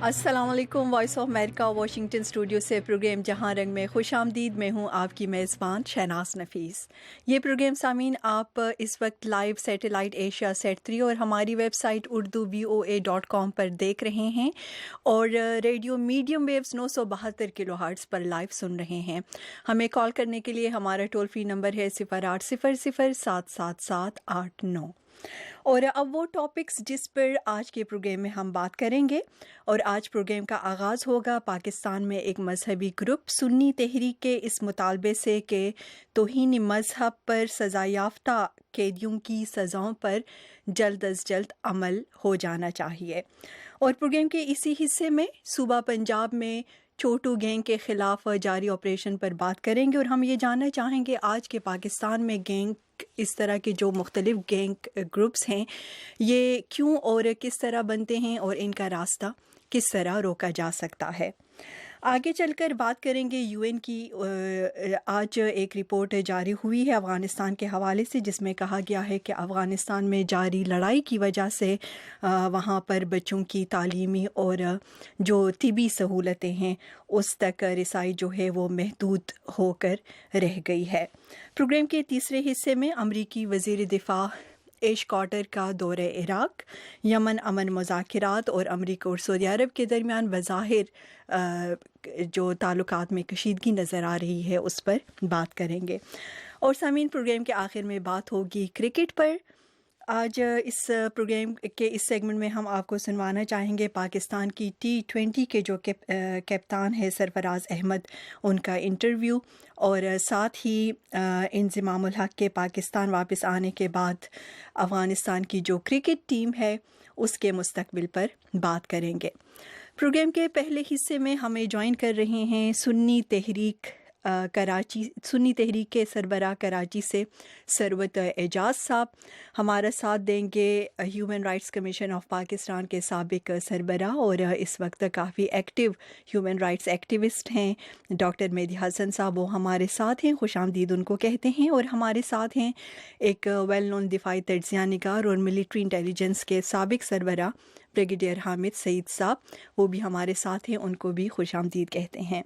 अस्सलाम वालेकुम। Voice of America Washington studio से प्रोग्राम जहां रंग में खुश आमदीद। मैं हूं आपकी मेज़बान शहनाज नफीस। ये प्रोग्राम सामीन आप इस वक्त लाइव सैटेलाइट एशिया सेट 3 और हमारी वेबसाइट urdu.voa.com पर देख रहे हैं और रेडियो मीडियम वेव्स 972 किलोहर्ट्ज़ पर लाइव सुन रहे हैं। हमें कॉल करने के लिए हमारा टोल फ्री नंबर है 0800-777-89। और अब वो टॉपिक्स जिस पर आज के प्रोग्राम में हम बात करेंगे, और आज प्रोग्राम का आगाज़ होगा पाकिस्तान में एक मजहबी ग्रुप सुन्नी तहरीक के इस मुतालबे से कि तौहीन मजहब पर सज़ा याफ्ता कैदियों की सज़ाओं पर जल्द अज जल्द अमल हो जाना चाहिए। और प्रोग्राम के इसी हिस्से में सूबा पंजाब में छोटू गैंग के ख़िलाफ़ जारी ऑपरेशन पर बात करेंगे और हम ये जानना चाहेंगे आज के पाकिस्तान में गैंग, इस तरह के जो मुख्तलिफ गैंग ग्रुप्स हैं, ये क्यों और किस तरह बनते हैं और इनका रास्ता किस तरह रोका जा सकता है। आगे चलकर बात करेंगे यूएन की। आज एक रिपोर्ट जारी हुई है अफ़गानिस्तान के हवाले से, जिसमें कहा गया है कि अफ़गानिस्तान में जारी लड़ाई की वजह से वहाँ पर बच्चों की तालीमी और जो तिबी सहूलतें हैं उस तक रसाई जो है वो महदूद होकर रह गई है। प्रोग्राम के तीसरे हिस्से में अमरीकी वज़ीर दिफ़ा एश कार्टर का दौरे इराक, यमन अमन मुज़ाकरात और अमरीका और सऊदी अरब के दरमियान बज़ाहिर जो ताल्लुकात में कशीदगी नज़र आ रही है उस पर बात करेंगे। और सामीन, प्रोग्राम के आखिर में बात होगी क्रिकेट पर। आज इस प्रोग्राम के इस सेगमेंट में हम आपको सुनवाना चाहेंगे पाकिस्तान की T20 के जो कप्तान है सरफराज अहमद, उनका इंटरव्यू, और साथ ही इंज़िमामुल हक के पाकिस्तान वापस आने के बाद अफ़गानिस्तान की जो क्रिकेट टीम है उसके मुस्तकबिल पर बात करेंगे। प्रोग्राम के पहले हिस्से में हमें ज्वाइन कर रहे हैं सुन्नी तहरीक के सरबराह कराची से सरवत एजाज साहब। हमारा साथ देंगे human rights commission of Pakistan के साबिक सरबराह और इस वक्त काफ़ी एक्टिव ह्यूमन राइट्स एक्टिविस्ट हैं डॉक्टर मेहदी हसन साहब। वो हमारे साथ हैं, खुश आमदीद उनको कहते हैं। और हमारे साथ हैं एक वेल नोन दिफाई तज्ज़िया निगार और मिलिट्री इंटेलिजेंस के साबिक सरबराह ब्रिगेडियर हामिद सईद साहब, वो भी हमारे साथ हैं, उनको भी खुश आमदीद कहते हैं।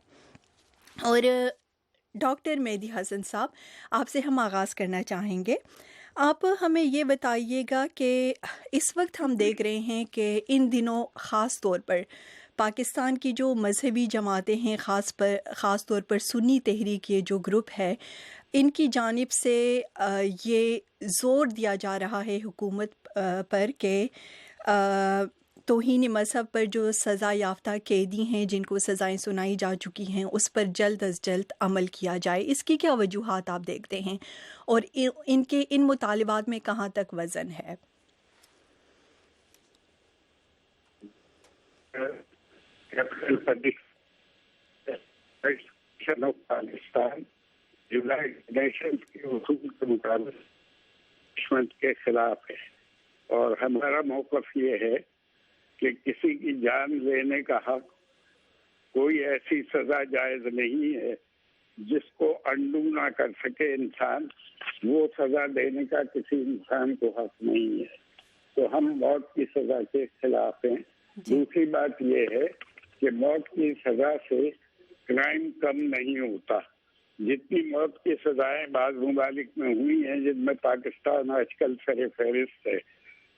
और डॉक्टर मेहदी हसन साहब, आपसे हम आगाज़ करना चाहेंगे। आप हमें ये बताइएगा कि इस वक्त हम देख रहे हैं कि इन दिनों ख़ास तौर पर पाकिस्तान की जो मजहबी जमातें हैं, ख़ास तौर पर सुन्नी तहरीक ये जो ग्रुप है, इनकी जानिब से ये ज़ोर दिया जा रहा है हुकूमत पर कि तौहीन मज़हब पर जो सज़ा याफ्ता कैदी हैं जिनको सज़ाएं सुनाई जा चुकी हैं उस पर जल्द अज जल्द अमल किया जाए। इसकी क्या वजूहात आप देखते हैं और इनके इन मुतालिबात में कहाँ तक वज़न है? पाकिस्तान यूनाइटेड नेशंस के उसूल के मुताबिक दुश्मन के खिलाफ है और हमारा मौक़िफ़ ये है कि किसी की जान लेने का हक, कोई ऐसी सज़ा जायज़ नहीं है जिसको अंडू ना कर सके इंसान, वो सज़ा देने का किसी इंसान को हक नहीं है। तो हम मौत की सज़ा के खिलाफ हैं। दूसरी बात ये है कि मौत की सज़ा से क्राइम कम नहीं होता। जितनी मौत की सज़ाएं बाज़ मुमालिक में हुई हैं, जिनमें पाकिस्तान आजकल सरे फहरिस्त है,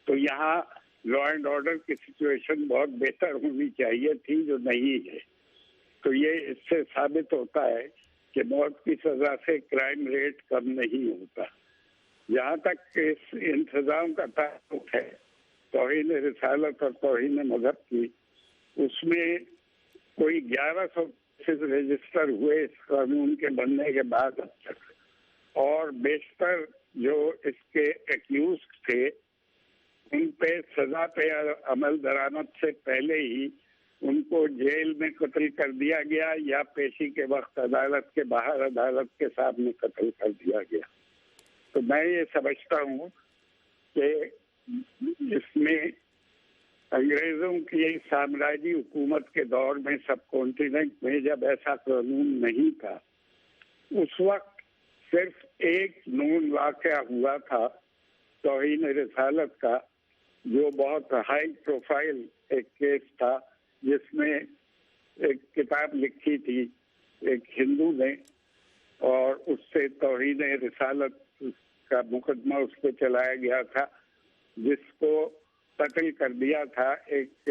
तो यहाँ लॉ एंड ऑर्डर की सिचुएशन बहुत बेहतर होनी चाहिए थी, जो नहीं है। तो ये इससे साबित होता है कि मौत की सज़ा से क्राइम रेट कम नहीं होता। जहाँ तक इस इन सज़ाओं का ताल्लुक है तौहीन रिसालत और तौहीन मज़हब की, उसमें कोई 1100 केसेस रजिस्टर हुए इस कानून के बनने के बाद अब तक, और बेशतर जो इसके एक्यूज थे उन पे सजा पे अमल दरामद से पहले ही उनको जेल में कत्ल कर दिया गया या पेशी के वक्त अदालत के बाहर अदालत के सामने कत्ल कर दिया गया। तो मैं ये समझता हूँ कि इसमें अंग्रेजों की साम्राज्य हुकूमत के दौर में सब कॉन्टिनेंट में जब ऐसा कानून नहीं था, उस वक्त सिर्फ एक नून वाक़या हुआ था तौहीन रिसालत का, जो बहुत हाई प्रोफाइल एक केस था جس میں ایک کتاب لکھی تھی ایک ہندو نے، اور اس سے توہین رسالت کا مقدمہ اس پہ چلایا گیا تھا، جس کو قتل کر دیا تھا ایک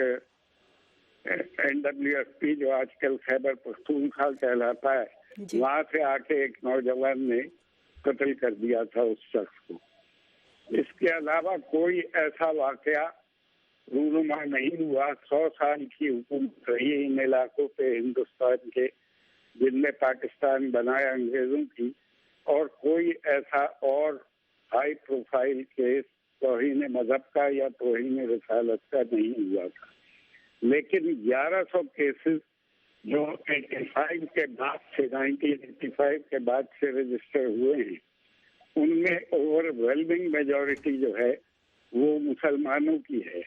NWFP جو آج کل خیبر پختونخوا کہلاتا ہے، وہاں سے آ کے ایک نوجوان نے قتل کر دیا تھا اس شخص کو۔ اس کے علاوہ کوئی ایسا واقعہ رونما نہیں ہوا۔ 100 سال کی حکومت رہی ان علاقوں پہ ہندوستان کے جن میں پاکستان بنایا انگریزوں کی، اور کوئی ایسا اور ہائی پروفائل کیس توہین مذہب کا یا توہین رسالت کا نہیں ہوا تھا۔ لیکن 1100 کیسز جو 85 کے بعد سے 1985 کے بعد سے رجسٹر ہوئے ہیں، ان میں اوور ویلمنگ میجورٹی جو ہے وہ مسلمانوں کی ہے۔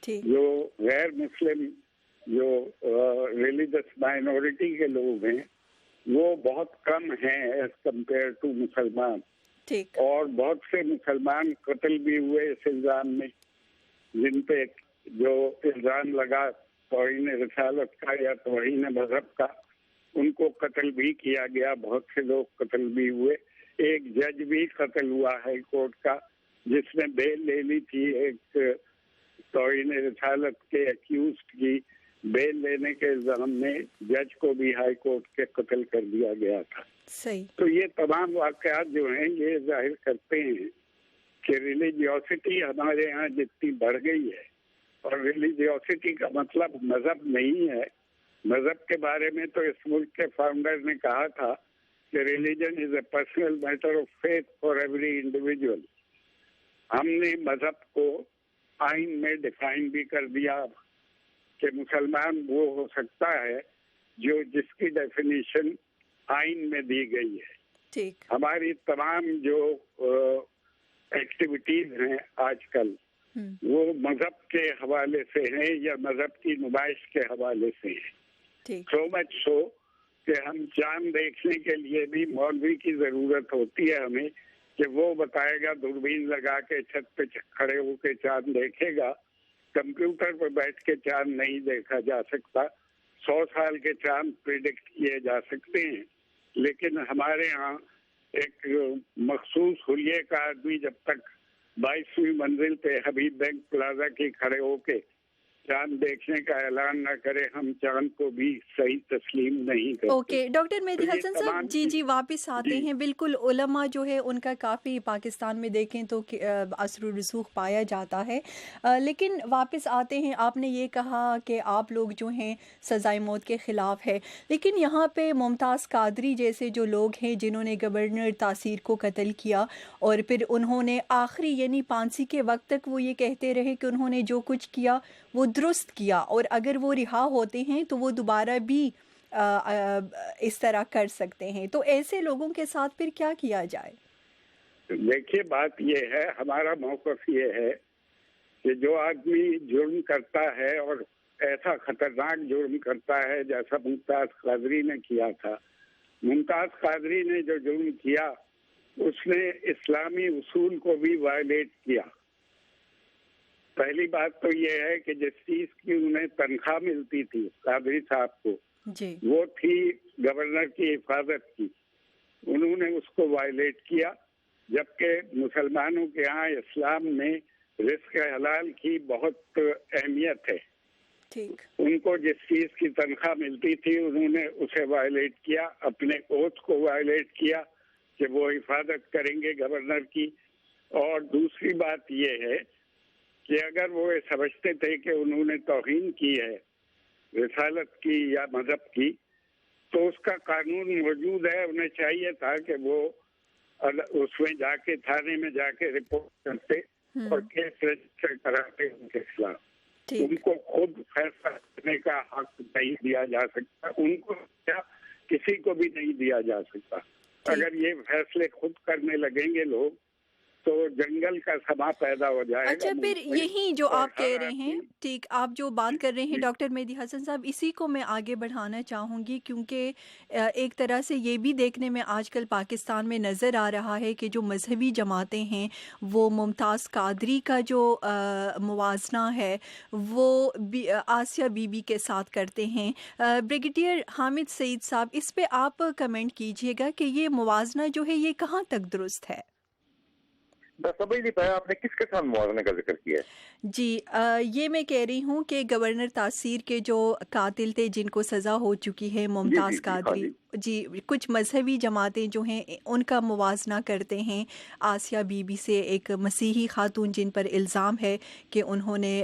جو غیر مسلم جو ریلیجس مائنورٹی کے لوگ ہیں وہ بہت کم ہیں ایز کمپیئر ٹو مسلمان، اور بہت سے مسلمان قتل بھی ہوئے اس الزام میں، جن پہ جو الزام لگا توہین رسالت کا یا توہین مذہب کا، ان کو قتل بھی کیا گیا، بہت سے لوگ قتل بھی ہوئے۔ ایک جج بھی قتل ہوا ہائی کورٹ کا، جس نے بیل لے لی تھی ایک توہین رسالت کے ایکیوزڈ کی، بیل لینے کے الزام میں جج کو بھی ہائی کورٹ کے قتل کر دیا گیا تھا۔ تو یہ تمام واقعات جو ہیں یہ ظاہر کرتے ہیں کہ ریلیجیوسٹی ہمارے ہاں جتنی بڑھ گئی ہے، اور ریلیجیوسٹی کا مطلب مذہب نہیں ہے۔ مذہب کے بارے میں تو اس ملک کے فاؤنڈر نے کہا تھا کہ religion is a personal matter of faith for every individual. ہم نے مذہب کو آئین میں ڈیفائن بھی کر دیا کہ مسلمان وہ ہو سکتا ہے جو جس کی ڈیفینیشن آئین میں دی گئی ہے۔ ہماری تمام جو ایکٹیویٹیز ہیں آج کل وہ مذہب کے حوالے سے ہیں یا مذہب کی نمائش کے حوالے سے ہیں۔ سو مچ سو کہ ہم چاند دیکھنے کے لیے بھی مولوی کی ضرورت ہوتی ہے ہمیں، کہ وہ بتائے گا، دوربین لگا کے چھت پہ کھڑے ہو کے چاند دیکھے گا۔ کمپیوٹر پر بیٹھ کے چاند نہیں دیکھا جا سکتا۔ 100 سال کے چاند پریڈکٹ کیے جا سکتے ہیں، لیکن ہمارے ہاں ایک مخصوص حلیے کا آدمی جب تک 22ویں منزل پہ حبیب بینک پلازا کی کھڑے ہو کے چاند دیکھنے کا اعلان نہ کرے، ہم چاند کو بھی صحیح تسلیم نہیں کرتے۔ اوکے ڈاکٹر مہدی حسن صاحب، جی واپس آتے ہیں۔ بالکل علماء جو ہے ان کا کافی پاکستان میں دیکھیں تو اثر و رسوخ پایا جاتا ہے، لیکن واپس آتے ہیں۔ آپ نے یہ کہا کہ آپ لوگ جو ہیں سزائے موت کے خلاف ہے، لیکن یہاں پہ ممتاز قادری جیسے جو لوگ ہیں جنہوں نے گورنر تاثیر کو قتل کیا، اور پھر انہوں نے آخری یعنی پھانسی کے وقت تک وہ یہ کہتے رہے کہ انہوں نے جو کچھ کیا وہ درست کیا، اور اگر وہ رہا ہوتے ہیں تو وہ دوبارہ بھی اس طرح کر سکتے ہیں، تو ایسے لوگوں کے ساتھ پھر کیا کیا جائے؟ دیکھیے بات یہ ہے، ہمارا موقف یہ ہے کہ جو آدمی جرم کرتا ہے اور ایسا خطرناک جرم کرتا ہے جیسا ممتاز قادری نے کیا تھا، ممتاز قادری نے جو جرم کیا اس نے اسلامی اصول کو بھی وائلیٹ کیا۔ پہلی بات تو یہ ہے کہ جس چیز کی انہیں تنخواہ ملتی تھی قادری صاحب کو، وہ تھی گورنر کی حفاظت کی، انہوں نے اس کو وائلیٹ کیا، جبکہ مسلمانوں کے ہاں اسلام میں رزق حلال کی بہت اہمیت ہے۔ ان کو جس چیز کی تنخواہ ملتی تھی انہوں نے اسے وائلیٹ کیا، اپنے اوتھ کو وائلیٹ کیا کہ وہ حفاظت کریں گے گورنر کی۔ اور دوسری بات یہ ہے کہ اگر وہ سمجھتے تھے کہ انہوں نے توہین کی ہے رسالت کی یا مذہب کی، تو اس کا قانون موجود ہے، انہیں چاہیے تھا کہ وہ اس میں جا کے تھانے میں جا کے رپورٹ کرتے اور کیس رجسٹر کراتے ان کے خلاف۔ ان کو خود فیصلہ کرنے کا حق نہیں دیا جا سکتا، ان کو کیا کسی کو بھی نہیں دیا جا سکتا۔ اگر یہ فیصلے خود کرنے لگیں گے لوگ تو جنگل کا سما پیدا ہو جائے گا. اچھا، پھر یہی جو آپ کہہ رہے ہیں، ٹھیک، آپ جو بات کر رہے ہیں ڈاکٹر مہدی حسن صاحب، اسی کو میں آگے بڑھانا چاہوں گی، کیونکہ ایک طرح سے یہ بھی دیکھنے میں آج کل پاکستان میں نظر آ رہا ہے کہ جو مذہبی جماعتیں ہیں وہ ممتاز قادری کا جو موازنہ ہے وہ آسیہ بی بی کے ساتھ کرتے ہیں. بریگیڈیئر حامد سعید صاحب، اس پہ آپ کمنٹ کیجئے گا کہ یہ موازنہ جو ہے یہ کہاں تک درست ہے؟ سمجھ نہیں پایا آپ نے کس کے ساتھ موازنہ کا ذکر کیا ہے؟ جی، یہ میں کہہ رہی ہوں کہ گورنر تاثیر کے جو قاتل تھے جن کو سزا ہو چکی ہے، ممتاز قادری، جی، کچھ مذہبی جماعتیں جو ہیں ان کا موازنہ کرتے ہیں آسیہ بی بی سے، ایک مسیحی خاتون جن پر الزام ہے کہ انہوں نے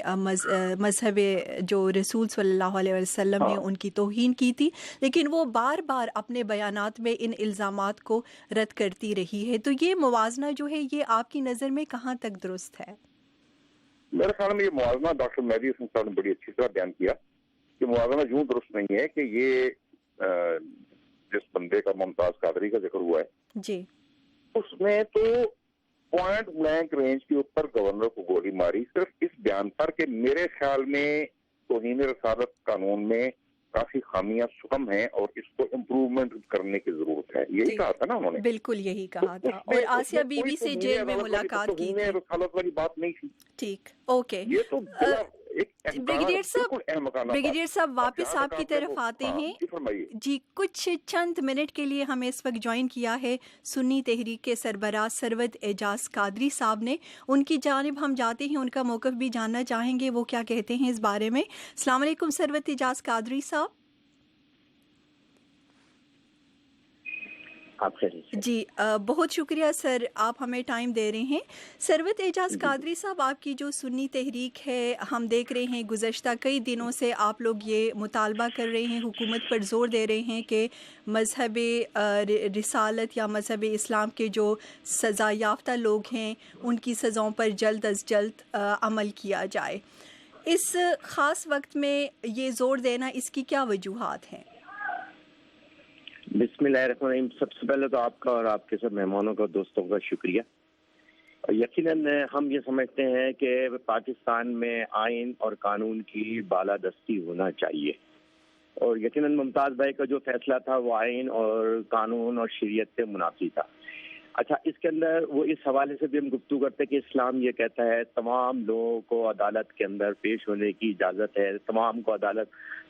مذہب جو رسول صلی اللہ علیہ وسلم ہے ان کی توہین کی تھی، لیکن وہ بار بار اپنے بیانات میں ان الزامات کو رد کرتی رہی ہے. تو یہ موازنہ جو ہے یہ آپ کی نظر میں کہاں تک درست ہے؟ میرے خیال میں یہ موازنہ ڈاکٹر مہدی حسن صاحب نے بڑی اچھی طرح بیان کیا کہ موازنہ یوں درست نہیں ہے کہ یہ جس بندے کا ممتاز قادری کا ذکر ہوا ہے جی، اس نے تو پوائنٹ بلینک رینج کے اوپر گورنر کو گولی ماری صرف اس بیان پر کہ میرے خیال میں توہین رسالت قانون میں کافی خامیاں سکم ہیں اور اس کو امپروومنٹ کرنے کی ضرورت ہے. یہی کہا تھا نا انہوں نے، بالکل یہی کہا تھا، اور آسیہ بی بی سے جیل میں ملاقات کی تھی. رسالت والی بات نہیں تھی. ٹھیک، اوکے. یہ تو بریگیڈیئر صاحب واپس آپ کی طرف آتے ہیں. جی، کچھ چند منٹ کے لیے ہمیں اس وقت جوائن کیا ہے سنی تحریک کے سربراہ سرود اعجاز قادری صاحب نے. ان کی جانب ہم جاتے ہیں، ان کا موقف بھی جاننا چاہیں گے وہ کیا کہتے ہیں اس بارے میں. السلام علیکم سرود اعجاز قادری صاحب. جی، بہت شکریہ سر، آپ ہمیں ٹائم دے رہے ہیں. سرود اعجاز قادری صاحب، آپ کی جو سنی تحریک ہے، ہم دیکھ رہے ہیں گزشتہ کئی دنوں سے آپ لوگ یہ مطالبہ کر رہے ہیں، حکومت پر زور دے رہے ہیں کہ مذہب رسالت یا مذہب اسلام کے جو سزا یافتہ لوگ ہیں ان کی سزاؤں پر جلد از جلد عمل کیا جائے. اس خاص وقت میں یہ زور دینا، اس کی کیا وجوہات ہیں؟ بسم اللہ الرحمن الرحیم. سب سے پہلے تو آپ کا اور آپ کے سب مہمانوں کا، دوستوں کا شکریہ. یقیناً ہم یہ سمجھتے ہیں کہ پاکستان میں آئین اور قانون کی بالادستی ہونا چاہیے، اور یقیناً ممتاز بھائی کا جو فیصلہ تھا وہ آئین اور قانون اور شریعت سے منافی تھا. اچھا، اس کے اندر وہ اس حوالے سے بھی ہم گفتگو کرتے ہیں کہ اسلام یہ کہتا ہے تمام لوگوں کو عدالت کے اندر پیش ہونے کی اجازت ہے، تمام کو عدالت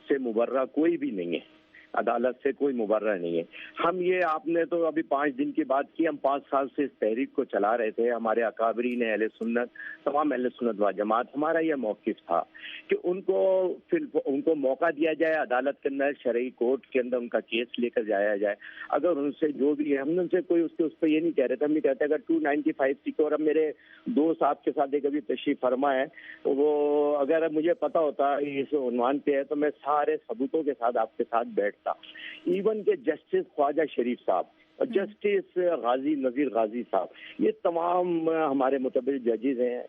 سے مبرہ کوئی بھی نہیں ہے، عدالت سے کوئی مبرہ نہیں ہے. ہم یہ، آپ نے تو ابھی 5 دن کی بات کی، ہم 5 سال سے اس تحریک کو چلا رہے تھے. ہمارے اکابرین اہل سنت، تمام اہل سنت و جماعت، ہمارا یہ موقف تھا کہ ان کو موقع دیا جائے عدالت کے اندر، شرعی کورٹ کے اندر ان کا کیس لے کر جایا جائے. اگر ان سے جو بھی ہے، ہم نے ان سے کوئی اس پہ یہ نہیں کہہ رہے تھے، ہم یہ کہتے ہیں اگر 295 سی کو، اور اب میرے دوست آپ کے ساتھ ایک ابھی تشریف فرما ہے، وہ اگر مجھے پتا ہوتا اس عنوان پہ ہے تو میں سارے ثبوتوں کے ساتھ آپ کے ساتھ بیٹھتا. ایون کہ جسٹس خواجہ شریف صاحب اور جسٹس غازی نذیر غازی صاحب، یہ تمام ہمارے معتبر ججز ہیں،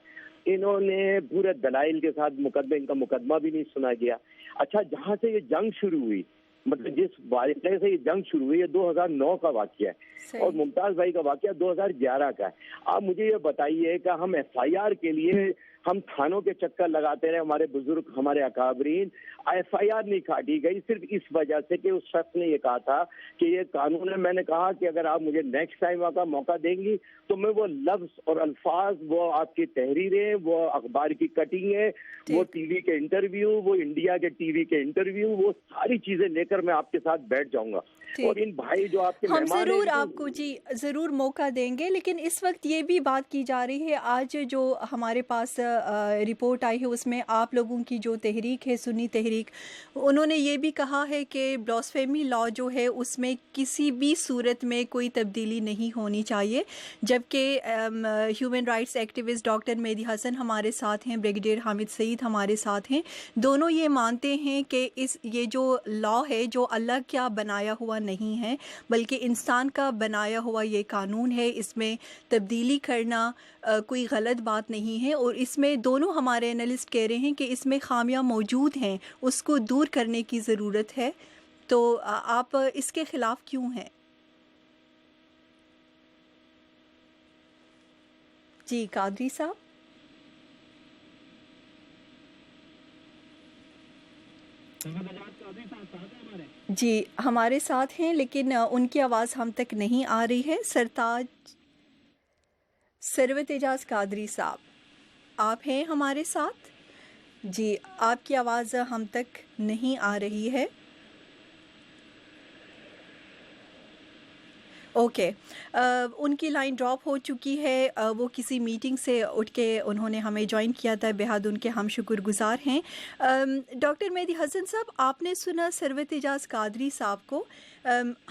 انہوں نے پورے دلائل کے ساتھ ان کا مقدمہ بھی نہیں سنا گیا. اچھا، جہاں سے یہ جنگ شروع ہوئی، مطلب جس واقعے سے یہ جنگ شروع ہوئی، یہ 2009 کا واقعہ ہے اور ممتاز بھائی کا واقعہ 2011 کا ہے. آپ مجھے یہ بتائیے کہ ہم FIR کے لیے ہم تھانوں کے چکر لگاتے رہے، ہمارے بزرگ، ہمارے اکابرین، FIR نہیں کاٹی گئی صرف اس وجہ سے کہ اس شخص نے یہ کہا تھا کہ یہ قانون ہے. میں نے کہا کہ اگر آپ مجھے نیکسٹ ٹائم کا موقع دیں گی تو میں وہ لفظ اور الفاظ، وہ آپ کی تحریریں، وہ اخبار کی کٹنگیں، وہ ٹی وی کے انٹرویو، وہ انڈیا کے ٹی وی کے انٹرویو، وہ ساری چیزیں لے کر میں آپ کے ساتھ بیٹھ جاؤں گا. اور ان بھائی جو آپ کے ہم مہمان ضرور ہیں، آپ کو جی ضرور موقع دیں گے، لیکن اس وقت یہ بھی بات کی جا رہی ہے، آج جو ہمارے پاس رپورٹ آئی ہے اس میں آپ لوگوں کی جو تحریک ہے سنی تحریک، انہوں نے یہ بھی کہا ہے کہ بلاسفیمی لا جو ہے اس میں کسی بھی صورت میں کوئی تبدیلی نہیں ہونی چاہیے. جبکہ ہیومن رائٹس ایکٹیوسٹ ڈاکٹر مہدی حسن ہمارے ساتھ ہیں، بریگیڈیئر حامد سعید ہمارے ساتھ ہیں، دونوں یہ مانتے ہیں کہ یہ جو لا ہے جو اللہ کیا بنایا ہوا نہیں ہے بلکہ انسان کا بنایا ہوا یہ قانون ہے، اس میں تبدیلی کرنا کوئی غلط بات نہیں ہے، اور اس میں دونوں ہمارے اینالسٹ کہہ رہے ہیں کہ اس میں خامیاں موجود ہیں، اس کو دور کرنے کی ضرورت ہے. تو آپ اس کے خلاف کیوں ہیں؟ جی قادری صاحب. جی ہمارے ساتھ ہیں لیکن ان کی آواز ہم تک نہیں آ رہی ہے. ثروت اعجاز قادری صاحب آپ ہیں ہمارے ساتھ؟ جی آپ کی آواز ہم تک نہیں آ رہی ہے. اوکے ان کی لائن ڈراپ ہو چکی ہے. وہ کسی میٹنگ سے اٹھ کے انہوں نے ہمیں جوائن کیا تھا. بہت ان کے ہم شکر گزار ہیں. ڈاکٹر مہدی حسن صاحب آپ نے سنا ثروت اعجاز قادری صاحب کو.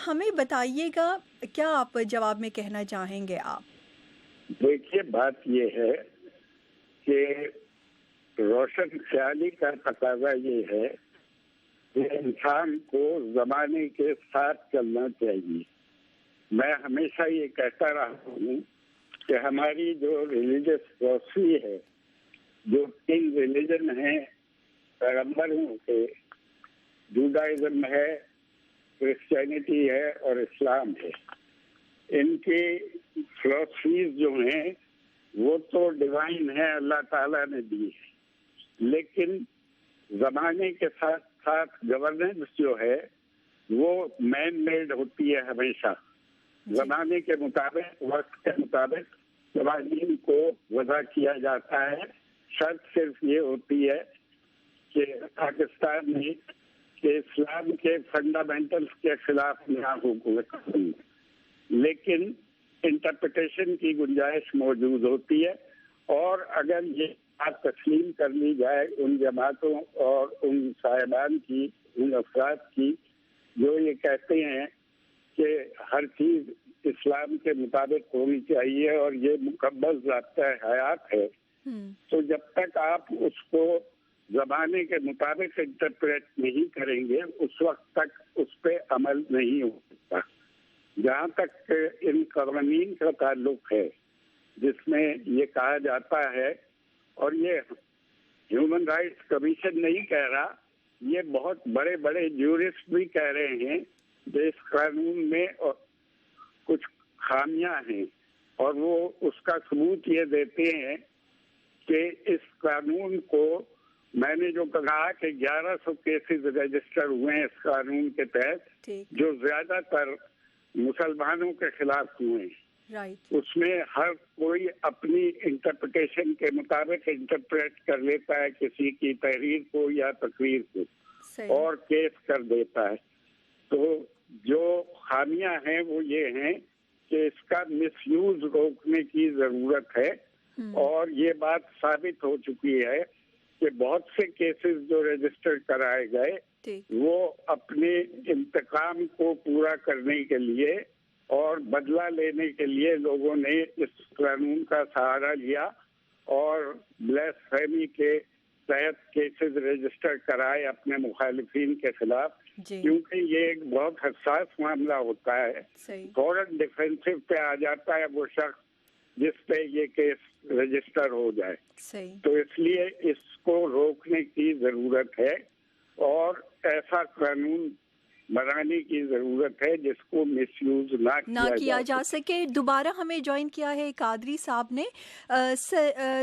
ہمیں بتائیے گا کیا آپ جواب میں کہنا چاہیں گے آپ؟ دیکھیے بات یہ ہے کہ روشن خیالی کا تقاضا یہ ہے کہ انسان کو زمانے کے ساتھ چلنا چاہیے. میں ہمیشہ یہ کہتا رہا ہوں کہ ہماری جو ریلیجس فلسفی ہے، جو 3 ریلیجن ہیں پیغمبروں کے، جوڈائزم ہے، کرسچینٹی ہے اور اسلام ہے، ان کی فلسفیز جو ہیں وہ تو ڈیوائن ہے، اللہ تعالیٰ نے دی ہے، لیکن زمانے کے ساتھ ساتھ گورننس جو ہے وہ مین میڈ ہوتی ہے. ہمیشہ زمانے کے مطابق، وقت کے مطابق قوانین کو وضع کیا جاتا ہے. شرط صرف یہ ہوتی ہے کہ پاکستان میں کہ اسلام کے فنڈامنٹلز کے خلاف نہ ہو کوئی قانون، لیکن انٹرپریٹیشن کی گنجائش موجود ہوتی ہے. اور اگر یہ بات تسلیم کر لی جائے ان جماعتوں اور ان صاحبان کی، ان افراد کی جو یہ کہتے ہیں کہ ہر چیز اسلام کے مطابق ہونی چاہیے اور یہ مکمل ضابطۂ حیات ہے، تو جب تک آپ اس کو زمانے کے مطابق انٹرپریٹ نہیں کریں گے اس وقت تک اس پہ عمل نہیں ہو سکتا. جہاں تک ان قوانین کا تعلق ہے جس میں یہ کہا جاتا ہے، اور یہ ہیومن رائٹس کمیشن نہیں کہہ رہا، یہ بہت بڑے بڑے جورسٹ بھی کہہ رہے ہیں کہ اس قانون میں کچھ خامیاں ہیں، اور وہ اس کا ثبوت یہ دیتے ہیں کہ اس قانون کو، میں نے جو کہا کہ 1100 کیسز رجسٹر ہوئے ہیں اس قانون کے تحت، جو زیادہ تر مسلمانوں کے خلاف ہوئے ہیں. اس میں ہر کوئی اپنی انٹرپریٹیشن کے مطابق انٹرپریٹ کر لیتا ہے کسی کی تحریر کو یا تقریر کو اور کیس کر دیتا ہے. تو جو خامیاں ہیں وہ یہ ہیں کہ اس کا مس یوز روکنے کی ضرورت ہے. اور یہ بات ثابت ہو چکی ہے کہ بہت سے کیسز جو رجسٹر کرائے گئے وہ اپنے انتقام کو پورا کرنے کے لیے اور بدلہ لینے کے لیے لوگوں نے اس قانون کا سہارا لیا اور بلیسفیمی کے تحت کیسز رجسٹر کرائے اپنے مخالفین کے خلاف. کیونکہ یہ ایک بہت حساس معاملہ ہوتا ہے. فوراً ڈیفینسو پہ آ جاتا ہے وہ شخص جس پہ یہ کیس رجسٹر ہو جائے. تو اس لیے اس کو روکنے کی ضرورت ہے اور ایسا قانون بنانے کی ضرورت ہے جس کو مس یوز نہ کیا جا سکے. دوبارہ ہمیں جوائن کیا ہے قادری صاحب نے.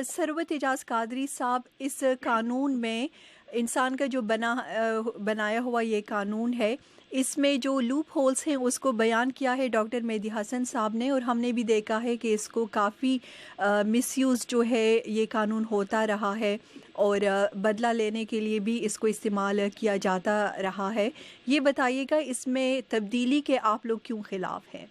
ثروت اعجاز قادری صاحب، اس قانون میں انسان کا جو بنایا ہوا یہ قانون ہے، اس میں جو لوپ ہولز ہیں اس کو بیان کیا ہے ڈاکٹر مہدی حسن صاحب نے، اور ہم نے بھی دیکھا ہے کہ اس کو کافی مس یوز جو ہے یہ قانون ہوتا رہا ہے اور بدلہ لینے کے لیے بھی اس کو استعمال کیا جاتا رہا ہے. یہ بتائیے گا اس میں تبدیلی کے آپ لوگ کیوں خلاف ہیں؟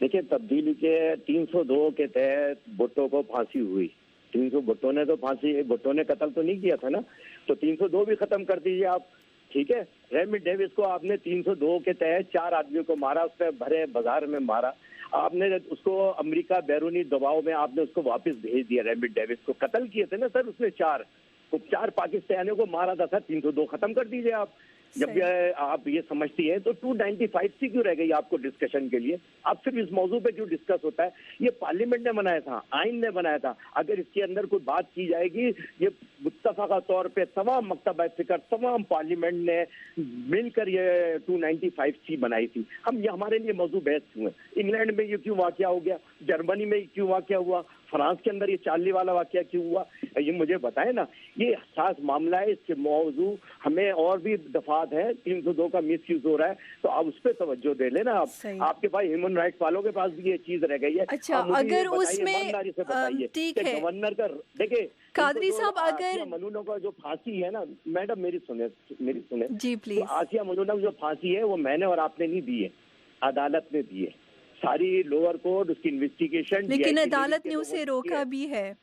دیکھیں، تبدیلی کے 302 کے تحت بھٹو کو پھانسی ہوئی. 300 بھٹو نے تو بھٹو نے قتل تو نہیں کیا تھا نا، تو 302 بھی ختم کر دیجیے آپ. ٹھیک ہے، ریمنڈ ڈیوس کو آپ نے 302 کے تحت 4 آدمیوں کو مارا، اس پہ بھرے بازار میں مارا. آپ نے اس کو امریکہ بیرونی دباؤ میں آپ نے اس کو واپس بھیج دیا. ریمنڈ ڈیوس کو قتل کیے تھے نا سر، اس نے 4 پاکستانیوں کو مارا تھا سر. 302 ختم کر دیجیے آپ. जब आप ये समझती हैं तो 295 सी क्यों रह गई आपको डिस्कशन के लिए? आप सिर्फ इस मौजू पे क्यों डिस्कस होता है? ये पार्लियामेंट ने बनाया था, आइन ने बनाया था। अगर इसके अंदर कोई बात की जाएगी, ये मुत्तफ़क़ा तौर पे तमाम मकतब फिक्र, तमाम पार्लियामेंट ने मिलकर ये 295 सी बनाई थी। ये हमारे लिए मौजू बहस क्यों है? इंग्लैंड में ये क्यों वाक़या हो गया? जर्मनी में क्यों वाक़या हुआ? फ्रांस के अंदर ये चार्ली वाला वाक़या क्यों हुआ? ये मुझे बताएं ना। ये हसास मामला है, इसके मौजू हमें और भी दफात है, 302 का मिस यूज हो रहा है, तो आप उस पर तवज्जो दे लेना। आपके पास ह्यूमन राइट्स वालों के पास भी ये चीज रह गई है। अच्छा, अगर उसमें ठीक है गवर्नर का, देखिए कादरी साहब, अगर मलूना का जो फांसी है ना, मैडम मेरी सुने जी प्लीज। तो आसिया मलूना की जो फांसी है वो मैंने और आपने नहीं दी है, अदालत ने दी है। सारी लोअर कोर्ट उसकी इन्वेस्टिगेशन, लेकिन अदालत ने उसे रोका भी है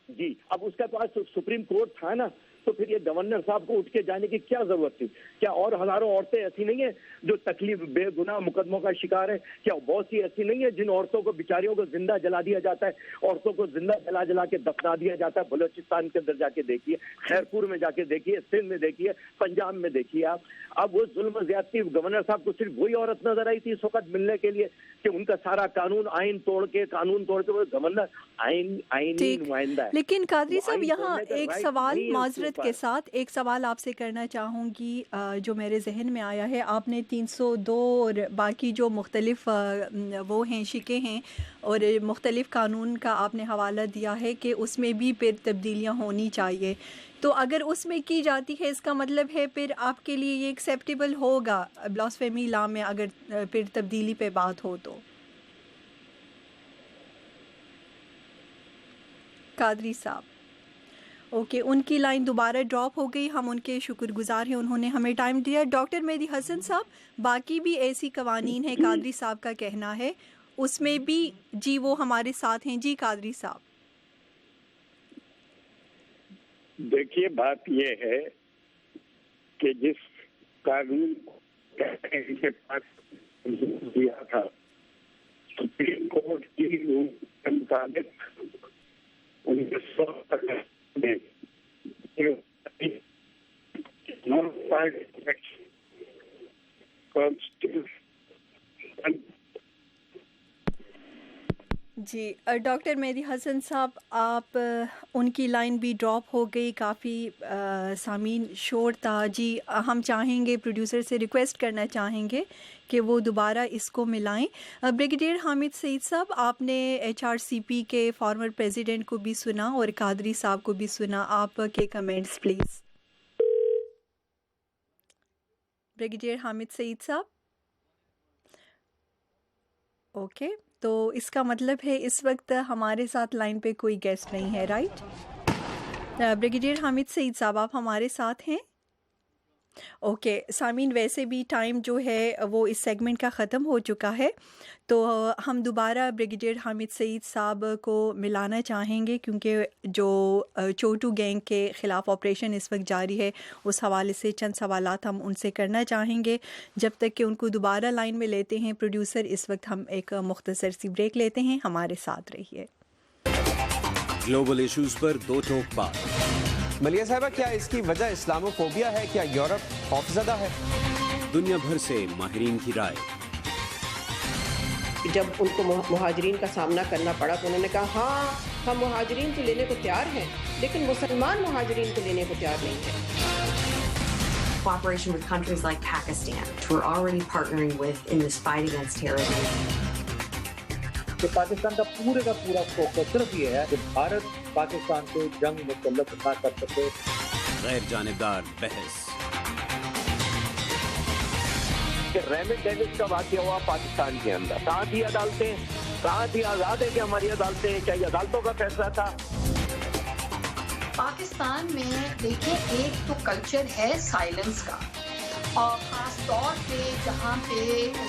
जी। अब उसका पास सुप्रीम कोर्ट था ना, तो फिर ये गवर्नर साहब को उठ के जाने की क्या जरूरत थी? क्या और हजारों औरतें ऐसी नहीं है जो तकलीफ बेगुनाह मुकदमों का शिकार है? क्या बहुत सी ऐसी नहीं है जिन औरतों को, बिचारियों को जिंदा जला दिया जाता है? औरतों को जिंदा जला जला के दफना दिया जाता है। बलोचिस्तान के अंदर जाके देखिए, खैरपुर में जाके देखिए, सिंध में देखिए, पंजाब में देखिए आप। अब वो जुल्म ज्यादती गवर्नर साहब को सिर्फ वही औरत नजर आई थी इस वक्त मिलने के लिए कि उनका सारा कानून आइन तोड़ के वो गवर्नर आईनी नुमाइंदा है। लेकिन कादरी साहब, यहाँ एक सवाल माजरत के साथ एक सवाल आपसे करना चाहूँगी जो मेरे जहन में आया है। आपने 302 और बाकी जो मुख्तलिफ वो हैं शिकें हैं और मुख्तलिफ कानून का आपने हवाला दिया है कि उसमें भी फिर तब्दीलियाँ होनी चाहिए। तो अगर उसमें की जाती है, इसका मतलब है फिर आपके लिए ये एक्सेप्टेबल होगा ब्लास्फेमी लॉ में अगर फिर तब्दीली पे बात हो तो? कादरी साहब, ओके, उनकी लाइन दोबारा ड्रॉप हो गई। हम उनके शुक्रगुजार हैं, उन्होंने हमें टाइम दिया। डॉक्टर मेहदी हसन साहब, बाकी भी ऐसी कवानीन है, कादरी साहब का कहना है उसमें भी जी वो हमारे साथ हैं। जी कादरी साहब। देखिए, बात ये है कि जिस कानून के पास दिया था सुप्रीम कोर्ट की रूल के मुताबिक 1900 में जी डॉक्टर मेहदी हसन साहब, आप उनकी लाइन भी ड्रॉप हो गई, काफ़ी सामीन शोर था। जी हम चाहेंगे, प्रोड्यूसर से रिक्वेस्ट करना चाहेंगे कि वो दोबारा इसको मिलाएं। ब्रिगेडियर हामिद सईद साहब, आपने HRCP के फॉर्मर प्रेसिडेंट को भी सुना और कादरी साहब को भी सुना, आपके comments please. Brigadier Hamid Saeed साहब, ओके, तो इसका मतलब है इस वक्त हमारे साथ लाइन पे कोई गेस्ट नहीं है, राइट? ब्रिगेडियर हामिद सईद साहब, आप हमारे साथ हैं? ओके सामीन, वैसे भी टाइम जो है वो इस सेगमेंट का ख़त्म हो चुका है, तो हम दोबारा ब्रिगेडियर हामिद सईद साहब को मिलाना चाहेंगे क्योंकि जो चोटू गैंग के ख़िलाफ़ ऑपरेशन इस वक्त जारी है, उस हवाले से चंद सवालात हम उनसे करना चाहेंगे। जब तक कि उनको दोबारा लाइन में लेते हैं प्रोड्यूसर, इस वक्त हम एक मुख्तसर सी ब्रेक लेते हैं। हमारे साथ रहिए। ग्लोबल इश्यूज़ पर दो टोक बात। मलिया साहबा, क्या इसकी वजह इस्लामोफोबिया है? क्या यूरोप खौफजदा है? दुनिया भर से माहिरीन की राय। जब उनको मुहाजिरीन का सामना करना पड़ा तो उन्होंने कहा हाँ, हम मुहाजिरीन को लेने को तैयार हैं, लेकिन मुसलमान मुहाजिरीन को लेने को तैयार नहीं है। Cooperation with countries like Pakistan, which we're already partnering with in this fight against terrorism. कि पाकिस्तान का पूरा फोकस सिर्फ ये है कि भारत पाकिस्तान को जंग मुसल्लत ना कर सके। गैर जानिबदार बहस। रेमिट डेविस का वाक़या हुआ पाकिस्तान के अंदर, कहाँ थी अदालतें, कहाँ थी आज़ाद है कि हमारी अदालतें? क्या ये अदालतों का फैसला था? पाकिस्तान में देखें, एक तो कल्चर है साइलेंस का, और ख़ास तौर पे जहाँ पे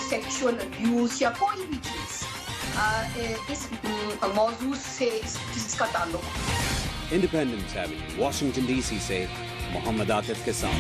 सेक्सुअल अब्यूज़ या कोई भी चीज़ इस मौजूद से इसका ताल्लुक। इंडिपेंडेंस एवेन्यू, वाशिंगटन DC से मोहम्मद आतिफ के साथ।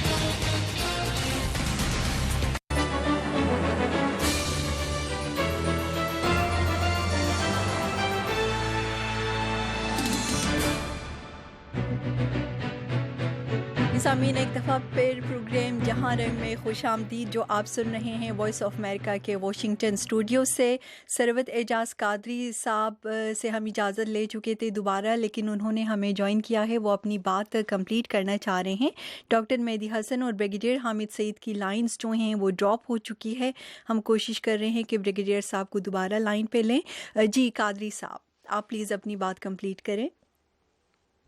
सामीन एक दफ़ा फिर प्रोग्राम जहां रंग में खुश आमदीद जो आप सुन रहे हैं वॉइस ऑफ अमेरिका के वाशिंगटन स्टूडियो से। सरवत एजाज कादरी साहब से हम इजाज़त ले चुके थे दोबारा, लेकिन उन्होंने हमें ज्वाइन किया है, वो अपनी बात कंप्लीट करना चाह रहे हैं। डॉक्टर मेहदी हसन और ब्रिगेडियर हामिद सईद की लाइंस जो हैं वो ड्रॉप हो चुकी है। हम कोशिश कर रहे हैं कि ब्रिगेडियर साहब को दोबारा लाइन पे लें। जी कादरी साहब, आप प्लीज़ अपनी बात कंप्लीट करें।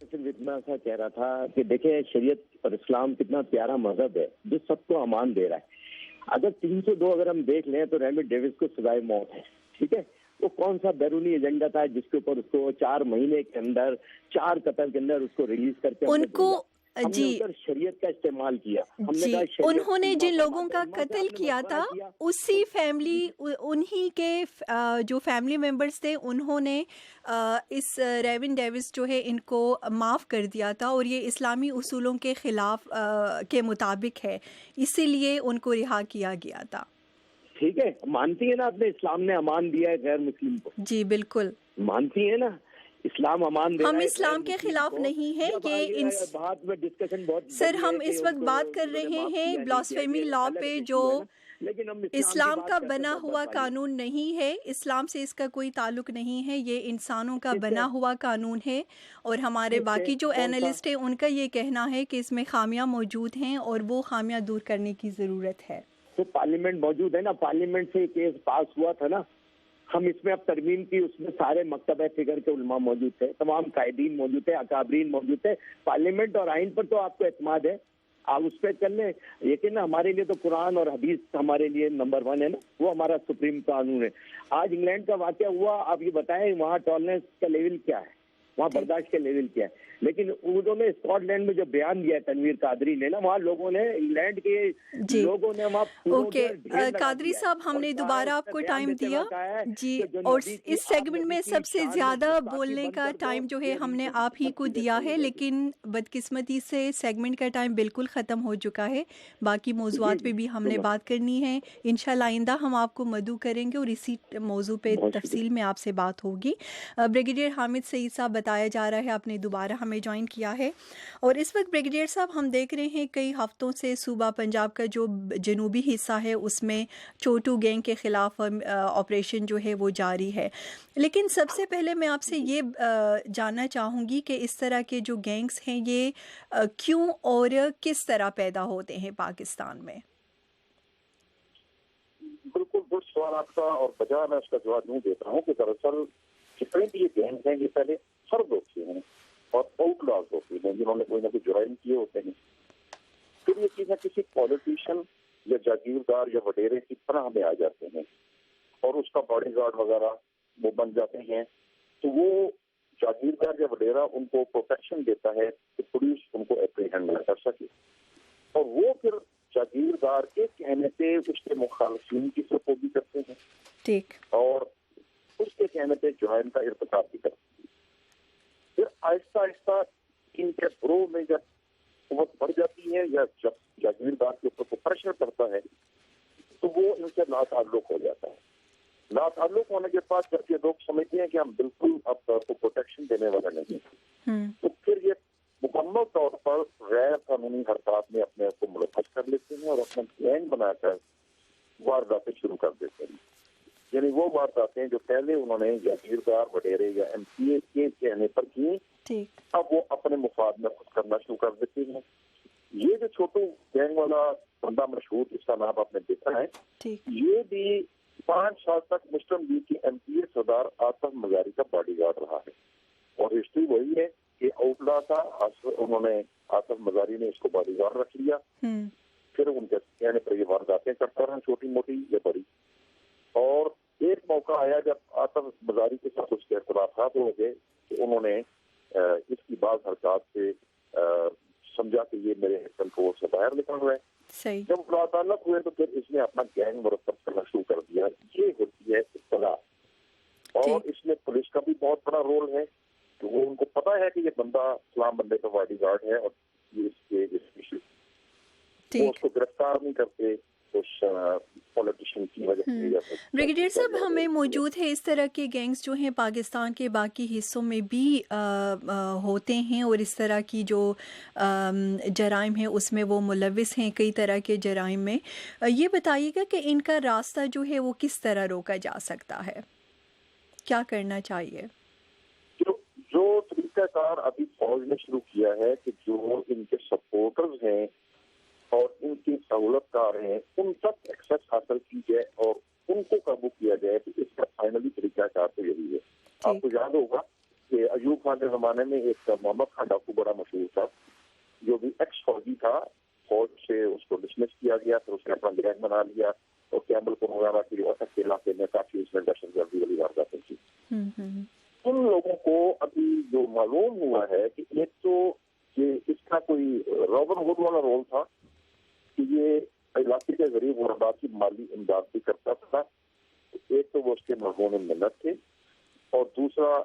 सिर्फ इतना सा कह रहा था कि देखें, शरीयत और इस्लाम कितना प्यारा मजहब है जो सबको अमान दे रहा है। अगर 302 अगर हम देख लें तो रेमी डेविस को सजाए मौत है, ठीक है। वो कौन सा बैरूनी एजेंडा था जिसके ऊपर उसको 4 महीने के अंदर 4 कतल के अंदर उसको रिलीज करके उनको जी शरीयत का इस्तेमाल किया। जी, उन्होंने जिन लोगों का कत्ल किया था उसी फैमिली, उन्हीं के जो फैमिली मेंबर्स थे, उन्होंने इस रेविन डेविस जो है इनको माफ़ कर दिया था और ये इस्लामी उसूलों के ख़िलाफ़ के मुताबिक है, इसीलिए उनको रिहा किया गया था। ठीक है, मानती है ना अपने इस्लाम ने अमान दिया है गैर मुस्लिम को? जी बिल्कुल मानती है ना, इस्लाम अमान दे। हम इस्लाम के खिलाफ नहीं है, ये बात में डिस्कशन बहुत सर हम इस वक्त बात कर रहे हैं ब्लास्फेमी लॉ पे, जो इस्लाम का बना हुआ कानून नहीं है, इस्लाम से इसका कोई ताल्लुक नहीं है, ये इंसानों का बना हुआ कानून है। और हमारे बाकी जो एनालिस्ट हैं उनका ये कहना है कि इसमें खामियां मौजूद हैं और वो खामियां दूर करने की ज़रूरत है। तो पार्लियामेंट मौजूद है ना, पार्लियामेंट से केस पास हुआ था ना, हम इसमें अब तरमीम की, उसमें सारे मकतब फिगर के उलमा मौजूद थे, तमाम कायदीन मौजूद थे, अकाबरीन मौजूद थे। पार्लियामेंट और आइन पर तो आपको एतमाद है, आप उस पर चल लें। लेकिन हमारे लिए तो कुरान और हदीस हमारे लिए नंबर 1 है ना, वो हमारा सुप्रीम कानून है। आज इंग्लैंड का वाक़या हुआ, आप ये बताएं वहाँ टॉलरेंस का लेवल क्या है, वहाँ बर्दाश्त का लेवल क्या है। लेकिन उन्होंने स्कॉटलैंड में जो बयान दिया तनवीर कादरी ने ना, वहाँ लोगों ने, इंग्लैंड के लोगों ने वहाँ ओके कादरी साहब, हमने दोबारा आपको टाइम दिया जी, और इस सेगमेंट में सबसे ज़्यादा बोलने का टाइम जो है हमने आप ही को दिया है, लेकिन बदकिस्मती से सेगमेंट का टाइम बिल्कुल ख़त्म हो चुका है। बाकी मौज़ूआत पे भी हमने बात करनी है, इंशाल्लाह आइंदा हम आपको मदऊ करेंगे और इसी मौजू पे तफसील में आपसे बात होगी। ब्रिगेडियर हामिद सईद साहब बताया जा रहा है आपने दोबारा हमें ज्वाइन किया है, और इस वक्त ब्रिगेडियर साहब हम देख रहे हैं कई हफ्तों से सूबा पंजाब का जो जनूबी हिस्सा है उसमें छोटू गैंग के ख़िलाफ़ ऑपरेशन जो है वो जारी है। लेकिन सबसे पहले मैं आपसे ये जानना चाहूँगी कि इस तरह के जो गैंग्स हैं ये क्यों और किस तरह पैदा होते हैं पाकिस्तान में? बिल्कुल दुरुस्त सवाल आपका, और बजाय मैं उसका जवाब नहीं देता हूँ कि दरअसल जितने भी ये गैंग्स हैं ये पहले फर्द होते हैं और आउटलॉज होते हैं जिन्होंने कोई ना कोई जुराइम किए होते हैं। फिर ये चीज़ें किसी पॉलिटिशियन या जागीरदार या वडेरे की तरह में आ जाते हैं और उसका बॉडी गार्ड वगैरह वो बन जाते हैं। तो वो जागीरदार या वडेरा उनको प्रोटेक्शन देता है कि पुलिस उनको एप्रीहेंड न कर सके, और वो फिर जागीरदार के कहने पे उसके मुखालफिन की सपोर्ट भी करते हैं, ठीक, और उसके कहने पे जुराइम का इर्तिकाब भी करते हैं। फिर आहिस्ता आहिस्ता इनके ग्रोह में जब कुव्वत बढ़ जाती है या जब जागीरदार के ऊपर प्रेशर पड़ता है तो वो इनसे लाताल्लुक हो जाता है। लाताल्लुक होने के बाद जब ये लोग समझते हैं कि हम बिल्कुल अब को प्रोटेक्शन देने वाला नहीं है, तो फिर ये मुकम्मल तौर पर गैर कानूनी हरकत में अपने आप को मुलव्वस कर लेते हैं और अपना गैंग बनाकर वारदातें शुरू कर देते हैं। यानी वो वारदातें जो पहले उन्होंने जागीरदार वडेरे या MCA के कहने पर की, अब वो अपने मुफाद में खुद करना शुरू कर देते हैं। ये जो छोटू गैंग वाला बंदा मशहूर, इसका नाम आपने देखा है, ये भी 5 साल तक मुस्लिम लीग की MPA सरदार आसिफ मजारी का बॉडीगार्ड रहा है। और हिस्ट्री वही है कि आउटला था, उन्होंने आसिफ मजारी ने इसको बॉडीगार्ड रख लिया, फिर उनके कहने पर ये वारदातें करता रहा, छोटी मोटी या बड़ी। और एक मौका आया जब आसिफ मजारी के साथ उसके इख्तिलाफात हो गए कि उन्होंने इसकी बात हरकत से समझा कि ये मेरे कंट्रोल से बाहर निकल रहा है। सही। जब मुलाकात हुए तो फिर इसने अपना गैंग मुरतब करना शुरू कर दिया। ये होती है इत्तला, और इसमें पुलिस का भी बहुत बड़ा रोल है कि वो उनको पता है कि ये बंदा इस्लाम बंदे का बॉडीगार्ड है और ये इसके वो उसको गिरफ्तार नहीं करते, उस पॉलिटिशियन की वजह से। ब्रिगेडियर साहब, हमें मौजूद है इस तरह के गैंग्स जो हैं पाकिस्तान के बाकी हिस्सों में भी होते हैं और इस तरह की जो जराइम है उसमें वो मुलविस हैं कई तरह के जराइम में। ये बताइएगा कि इनका रास्ता जो है वो किस तरह रोका जा सकता है, क्या करना चाहिए? जो तरीकाकार अभी फौज ने शुरू किया है कि जो इनके सपोर्टर्स हैं और इनके सहूलतकार हैं उन तक एक्सेस हासिल की जाए और उनको काबू किया जाए, तो इसका फाइनली तरीकाकार तो यही है। आपको याद होगा कि अयूब खान के जमाने में एक मोहम्मद खान डाकू बड़ा मशहूर था, जो भी एक्स फौजी था, फौज से उसको डिसमिस किया गया, फिर उसने अपना गैंग बना लिया और कैम्बल को वगैरह की अटक के इलाके में काफी उसमें दहशतगर्दी वाली वारदातें की। उन लोगों को अभी जो मालूम हुआ है कि एक तो ये इसका कोई रॉबिन हुड वाला रोल था कि ये इलाके के गरीब गुरबा की माली इमदाद भी करता था। एक तो वो उसके मरहूम मिन्नत थे और दूसरा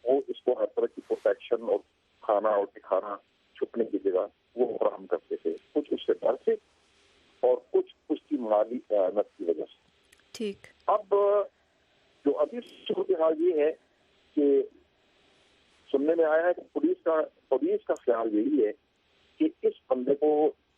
वो इसको हर तरह की प्रोटेक्शन और खाना और खाना छुपने की जगह वो फराहम करते थे, कुछ उससे डर से और कुछ उसकी माली अयानत की वजह से। ठीक। अब जो अभी सूरत हाल ये है कि सुनने में आया है कि पुलिस का ख्याल यही है कि इस बंदे को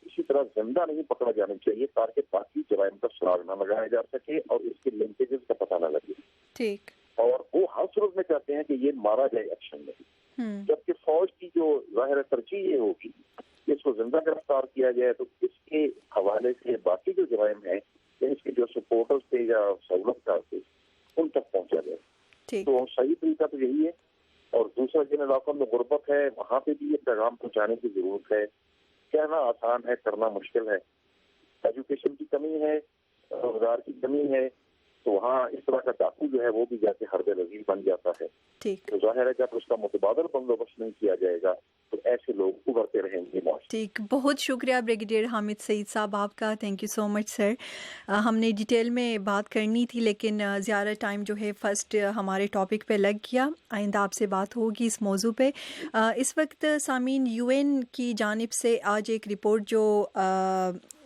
इसी तरह जिंदा नहीं पकड़ा जाना चाहिए ताकि बाकी जराइम का सुराग न लगाया जा सके और इसके लिंकेजेस का पता न लगे। ठीक। और वो हर सूरत में चाहते हैं कि ये मारा जाए एक्शन में, जबकि फौज की जो जाहिर तरजीह ये होगी कि इसको जिंदा गिरफ्तार किया जाए, तो इसके हवाले से बाकी जो जराइम है इसके जो सपोर्टर्स थे या सहूलतकार थे उन तक पहुंचा जाए। तो सही तरीका तो यही है। और दूसरा, जिन इलाकों में गुर्बत है वहाँ पे भी ये पैगाम पहुँचाने की जरूरत है। कहना आसान है, करना मुश्किल है। एजुकेशन की कमी है, रोजगार की कमी है, तो वहाँ इस तरह का डाकू जो है वो भी जाके हरबे रजीज बन जाता है। तो जाहिर है जब उसका मुतबादल बंदोबस्त नहीं किया जाएगा तो ऐसे लोग उभरते रहेंगे। ठीक, बहुत शुक्रिया ब्रिगेडियर हामिद सईद साहब आपका, thank you so much sir. हमने डिटेल में बात करनी थी लेकिन ज़्यादा टाइम जो है फर्स्ट हमारे टॉपिक पे लग गया। आइंदा आपसे बात होगी इस मौजू पे। इस वक्त सामीन यूएन की जानिब से आज एक रिपोर्ट जो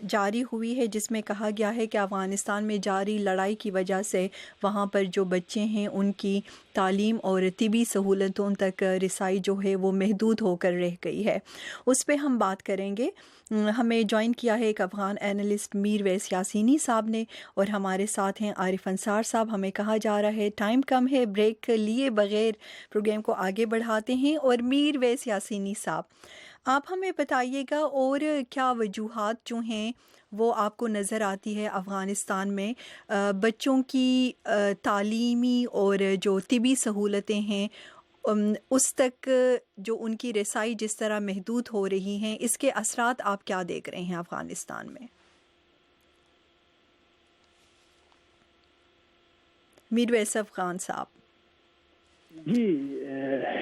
जारी हुई है जिसमें कहा गया है कि अफ़गानिस्तान में जारी लड़ाई की वजह से वहाँ पर जो बच्चे हैं उनकी तालीम और तिबी सहूलतों तक रसाई जो है वो महदूद होकर रह गई है। उस पर हम बात करेंगे। हमें ज्वाइन किया है एक अफ़गान एनालिस्ट मीर वैस यासीनी साहब ने और हमारे साथ हैं आरिफ अंसार साहब। हमें कहा जा रहा है टाइम कम है, ब्रेक लिए बगैर प्रोग्राम को आगे बढ़ाते हैं। और मीर वैस यासीनी साहब, आप हमें बताइएगा और क्या वजूहात जो हैं वो आपको नज़र आती है अफ़गानिस्तान में बच्चों की तालीमी और जो तिबी सहूलतें हैं उस तक जो उनकी रसाई जिस तरह महदूद हो रही हैं, इसके असरात आप क्या देख रहे हैं अफ़गानिस्तान में? मीर वैस अफ़गान साहब। जी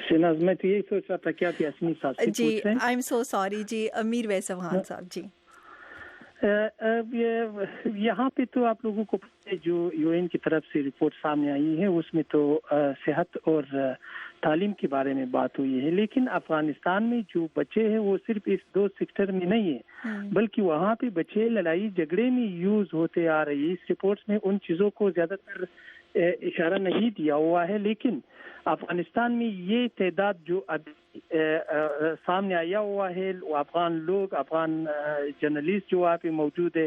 शहनाज, मैं तो यही सोच रहा था कि आप यासीनी साहब से जी, आई एम सो सॉरी जी, अमीर वैस अफ़गान साहब जी। यहाँ पे तो आप लोगों को जो यूएन की तरफ से रिपोर्ट सामने आई है उसमें तो सेहत और तालीम के बारे में बात हुई है, लेकिन अफगानिस्तान में जो बच्चे हैं वो सिर्फ इस दो सेक्टर में नहीं है बल्कि वहाँ पे बच्चे लड़ाई झगड़े में यूज होते आ रही है। इस रिपोर्ट में उन चीज़ों को ज़्यादातर इशारा नहीं दिया हुआ है, लेकिन अफगानिस्तान में ये तादाद जो अभी सामने आया हुआ है, अफगान लोग, अफगान जर्नलिस्ट जो वहाँ पे मौजूद है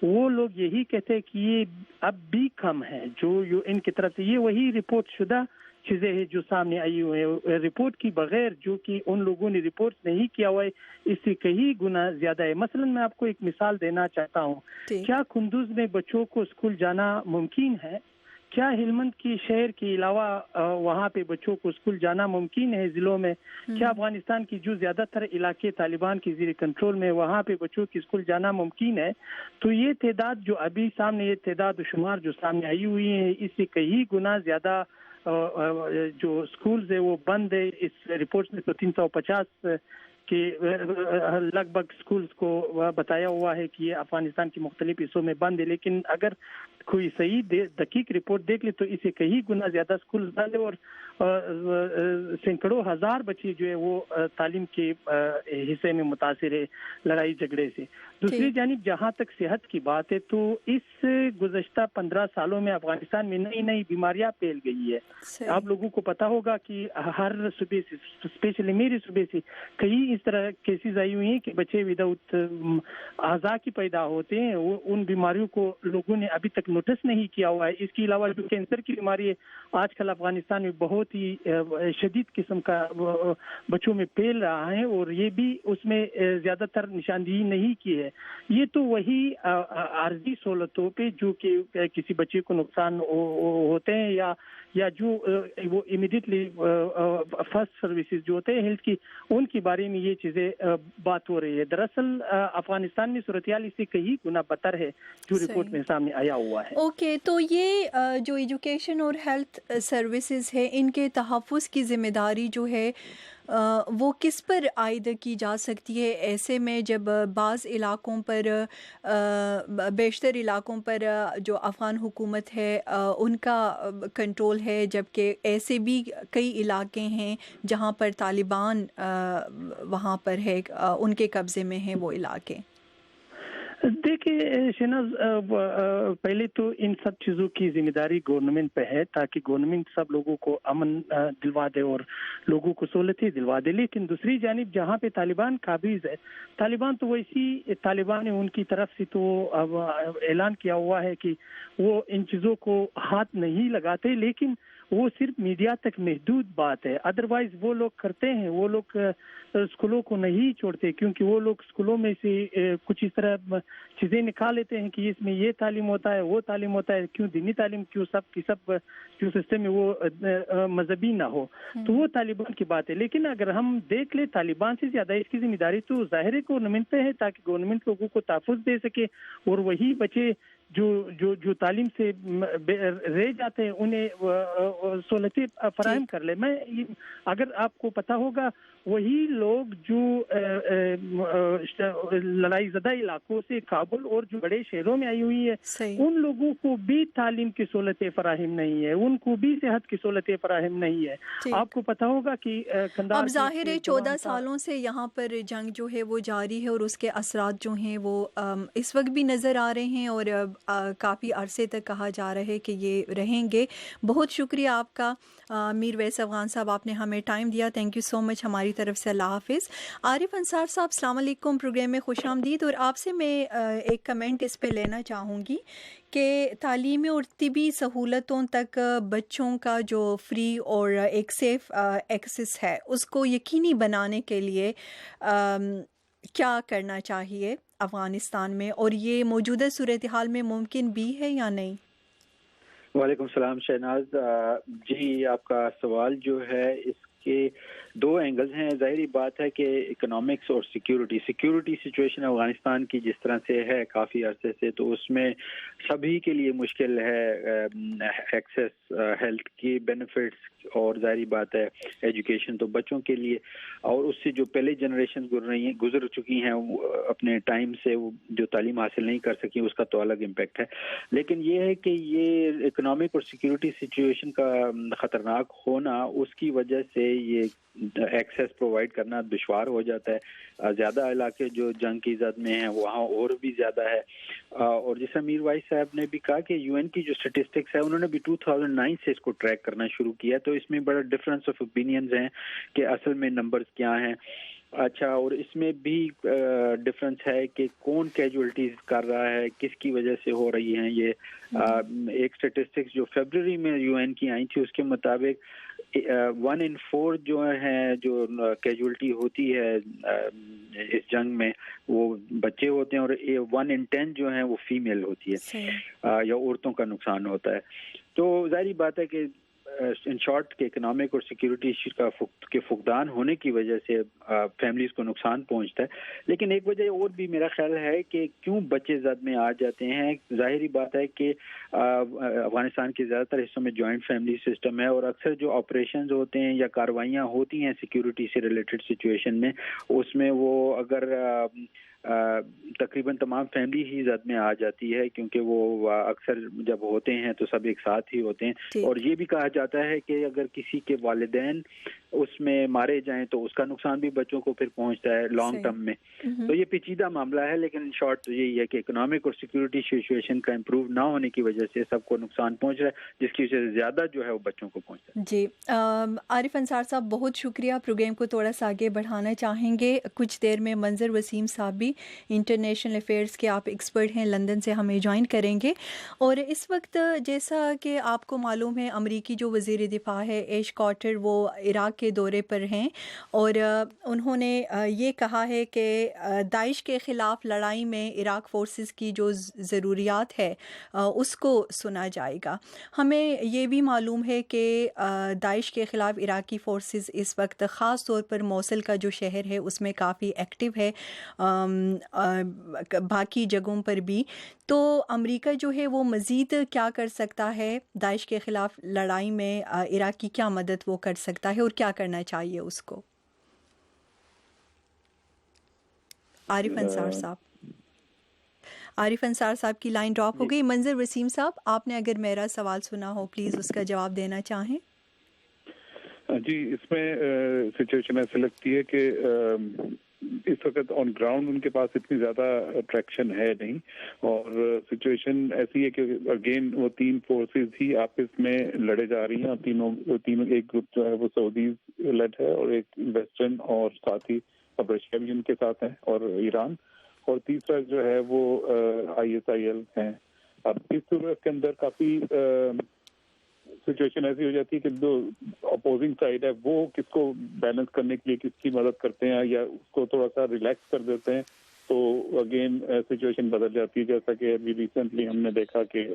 वो लोग यही कहते हैं कि ये अब भी कम है जो यूएन की तरफ से। ये वही रिपोर्ट शुदा चीज़ें हैं जो सामने आई हुई है, रिपोर्ट की बगैर जो कि उन लोगों ने रिपोर्ट नहीं किया हुआ है इससे कई गुना ज्यादा है। मसलन मैं आपको एक मिसाल देना चाहता हूँ, क्या कुंदुज में बच्चों को स्कूल जाना मुमकिन है? क्या हेलमंद की शहर के अलावा वहाँ पे बच्चों को स्कूल जाना मुमकिन है जिलों में? क्या अफगानिस्तान की जो ज्यादातर इलाके तालिबान की ज़ेर कंट्रोल में वहाँ पे बच्चों की स्कूल जाना मुमकिन है? तो ये तादाद जो अभी सामने, ये तादाद शुमार जो सामने आई हुई है इससे कई गुना ज्यादा जो स्कूल्स है वो बंद है। इस रिपोर्ट में तो 350 के लगभग स्कूल्स को बताया हुआ है कि ये अफगानिस्तान के मुख्तलिफ हिस्सों में बंद है, लेकिन अगर कोई सही दकीक रिपोर्ट देख ले तो इससे कई गुना ज्यादा स्कूल डाले और सैकड़ों हजार बच्चे जो है वो तालीम के हिस्से में मुतासिर है लड़ाई झगड़े से। दूसरी जानिब जहाँ तक सेहत की बात है तो इस गुज़श्ता 15 सालों में अफगानिस्तान में नई नई बीमारियां फैल गई है। आप लोगों को पता होगा कि हर सुबह से, स्पेशली मेरी सुबह से कई इस तरह केसेस आई हुई हैं कि बच्चे विदाउट आज़ा की पैदा होते हैं। उन बीमारियों को लोगों ने अभी तक नोटिस नहीं किया हुआ है। इसके अलावा जो कैंसर की बीमारी है आजकल अफगानिस्तान में बहुत ही शदीद किस्म का बच्चों में फैल रहा है और ये भी उसमें ज्यादातर निशानदेही नहीं की है। ये तो वही आर्जी सहूलतों पे जो कि किसी बच्चे को नुकसान होते हैं या जो वो इमीडिएटली फर्स्ट सर्विसेज जो होते हैं हेल्थ की, उनके बारे में ये चीजें बात हो रही है। दरअसल अफगानिस्तान में सूरत-ए-हाल इससे कई गुना बदतर है जो रिपोर्ट में सामने आया हुआ है। ओके, तो ये जो एजुकेशन और हेल्थ सर्विसेज है इनके तहफ़्फ़ुज़ की जिम्मेदारी जो है वो किस पर आयद की जा सकती है ऐसे में जब बाज़ इलाकों पर बेशतर इलाकों पर जो अफ़गान हुकूमत है उनका कंट्रोल है, जबकि ऐसे भी कई इलाके हैं जहां पर तालिबान वहां पर है, उनके कब्ज़े में हैं वो इलाके? देखिए शहनाज, पहले तो इन सब चीज़ों की जिम्मेदारी गवर्नमेंट पे है ताकि गवर्नमेंट सब लोगों को अमन दिलवा दे और लोगों को सहूलतें दिलवा दे। लेकिन दूसरी जानिब जहाँ पे तालिबान काबिज है, तालिबान तो वैसी तालिबान है, उनकी तरफ से तो अब ऐलान किया हुआ है कि वो इन चीज़ों को हाथ नहीं लगाते, लेकिन वो सिर्फ मीडिया तक महदूद बात है। अदरवाइज वो लोग करते हैं, वो लोग स्कूलों को नहीं छोड़ते क्योंकि वो लोग स्कूलों में से कुछ इस तरह चीज़ें निकाल लेते हैं कि इसमें ये तालीम होता है, वो तालीम होता है, क्यों दीनी तालीम, क्यों सब की सब क्यों सिस्टम में वो मजहबी ना हो। तो वो तालिबान की बात है। लेकिन अगर हम देख ले तालिबान से ज़्यादा इसकी जिम्मेदारी तो ज़ाहिर है गवर्नमेंट पे है ताकि गवर्नमेंट लोगों को तहफ़्फ़ुज़ दे सके और वही बच्चे जो तालीम से रह जाते हैं उन्हें सहूलतें फराहम कर ले। अगर आपको पता होगा वही लोग जो लड़ाई ज़दा इलाकों से काबुल और जो बड़े शहरों में आई हुई है, उन लोगों को भी तालीम की सहूलतें फराहम नहीं है, उनको भी सेहत की सहूलतें फराहम नहीं है। आपको पता होगा कि अब ज़ाहिर है 14 सालों से यहाँ पर जंग जो है वो जारी है और उसके असरात जो हैं वो इस वक्त भी नज़र आ रहे हैं और काफ़ी अरसे तक कहा जा रहा है कि ये रहेंगे। बहुत शुक्रिया आपका मीर वैस अफ़गान साहब, आपने हमें टाइम दिया। थैंक यू सो मच हमारी तरफ से। अल्लाह हाफिज़। आरिफ अंसार साहब, अस्सलाम वालेकुम, प्रोग्राम में खुशामदीद। और आपसे मैं एक कमेंट इस पे लेना चाहूँगी कि तालीमी और तिबी सहूलतों तक बच्चों का जो फ्री और एक सेफ़ एक्सेस है उसको यकीनी बनाने के लिए क्या करना चाहिए अफ़गानिस्तान में, और ये मौजूदा सूरत हाल में मुमकिन भी है या नहीं? वालेकुम सलाम शहनाज जी, आपका सवाल जो है इसके दो एंगल्स हैं। ज़ाहिरी बात है कि इकोनॉमिक्स और सिक्योरिटी सिचुएशन अफ़गानिस्तान की जिस तरह से है काफ़ी अरसे से, तो उसमें सभी के लिए मुश्किल है एक्सेस हेल्थ की बेनिफिट्स, और ज़ाहिरी बात है एजुकेशन तो बच्चों के लिए, और उससे जो पहले जनरेशन गुजर चुकी हैं अपने टाइम से, वो जो तालीम हासिल नहीं कर सकी उसका तो अलग इम्पेक्ट है। लेकिन ये है कि ये इकोनॉमिक और सिक्योरिटी सिचुएशन का ख़तरनाक होना, उसकी वजह से ये एक्सेस प्रोवाइड करना दुश्वार हो जाता है। ज़्यादा इलाके जो जंग की ज़द में हैं वहाँ और भी ज़्यादा है। और जैसा मीर वाइस साहब ने भी कहा कि यूएन की जो स्टेटिस्टिक्स है उन्होंने भी 2009 से इसको ट्रैक करना शुरू किया, तो इसमें बड़ा डिफरेंस ऑफ ओपिनियंस हैं कि असल में नंबर्स क्या हैं। अच्छा, और इसमें भी डिफरेंस है कि कौन कैजुअलिटीज कर रहा है, किसकी वजह से हो रही हैं ये। एक स्टेटिस्टिक्स जो फरवरी में यूएन की आई थी उसके मुताबिक 1 in 4 जो है जो कैजुअलिटी होती है इस जंग में वो बच्चे होते हैं, और 1 in 10 जो है वो फीमेल होती है या औरतों का नुकसान होता है। तो जाहिर बात है कि इन शॉर्ट के इकोनॉमिक और सिक्योरिटी इश्यू के फुकदान होने की वजह से फैमिलीज को नुकसान पहुंचता है। लेकिन एक वजह और भी मेरा ख्याल है कि क्यों बच्चे ज़द में आ जाते हैं। ज़ाहिरी बात है कि अफगानिस्तान के ज़्यादातर हिस्सों में जॉइंट फैमिली सिस्टम है, और अक्सर जो ऑपरेशंस होते हैं या कार्रवाइयाँ होती हैं सिक्योरिटी से रिलेटेड सिचुएशन में, उसमें वो अगर تقریباً تمام فیملی ہی زد میں آ جاتی ہے، کیونکہ وہ اکثر جب ہوتے ہیں تو سب ایک ساتھ ہی ہوتے ہیں، اور یہ بھی کہا جاتا ہے کہ اگر کسی کے والدین اس میں مارے جائیں تو اس کا نقصان بھی بچوں کو پھر پہنچتا ہے لانگ ٹرم میں. تو یہ پیچیدہ معاملہ ہے، لیکن ان شارٹ تو یہی ہے کہ اکنامک اور سیکورٹی سچویشن کا امپروو نہ ہونے کی وجہ سے سب کو نقصان پہنچ رہا ہے، جس کی وجہ سے زیادہ جو ہے وہ بچوں کو پہنچتا ہے. جی عارف انصار صاحب بہت شکریہ. پروگرام کو تھوڑا سا آگے بڑھانا چاہیں گے. کچھ دیر میں منظر وسیم صاحب بھی انٹرنیشنل افیئرس کے آپ ایکسپرٹ ہیں، لندن سے ہمیں جوائن کریں گے. اور اس وقت جیسا کہ آپ کو معلوم ہے امریکی جو وزیر دفاع ہے ایش کارٹر وہ عراق کے دورے پر ہیں، اور انہوں نے یہ کہا ہے کہ داعش کے خلاف لڑائی میں عراق فورسز کی جو ضروریات ہے اس کو سنا جائے گا. ہمیں یہ بھی معلوم ہے کہ داعش کے خلاف عراقی فورسز اس وقت خاص طور پر موصل کا جو شہر ہے اس میں کافی ایکٹیو ہے، باقی جگہوں پر بھی. تو امریکہ جو ہے وہ مزید کیا کر سکتا ہے داعش کے خلاف لڑائی میں؟ عراق کی کیا مدد وہ کر سکتا ہے اور کیا کرنا چاہیے اس کو؟ عارف انصار صاحب کی لائن ڈراپ ہو گئی. منظر وسیم صاحب آپ نے اگر میرا سوال سنا ہو پلیز اس کا جواب دینا چاہیں. جی، اس میں سچویشن ایسے لگتی ہے کہ اس وقت آن گراؤنڈ ان کے پاس اتنی زیادہ اٹریکشن ہے نہیں، اور سچویشن ایسی ہے کہ اگین وہ تین فورسز ہی آپس میں لڑے جا رہی ہیں، اور تینوں ایک گروپ جو ہے وہ سعودی لیڈ ہے، اور ایک ویسٹرن اور ساتھ ہی رشیا بھی ان کے ساتھ ہے، اور ایران، اور تیسرا جو ہے وہ ISIL ہیں. اب اس صورت کے اندر کافی سچویشن ایسی ہو جاتی ہے کہ جو اپوزنگ سائڈ ہے وہ کس کو بیلنس کرنے کے لیے کس کی مدد کرتے ہیں یا اس کو تھوڑا سا ریلیکس کر دیتے ہیں، تو اگین سچویشن بدل جاتی ہے. جیسا کہ ابھی ریسنٹلی ہم نے دیکھا کہ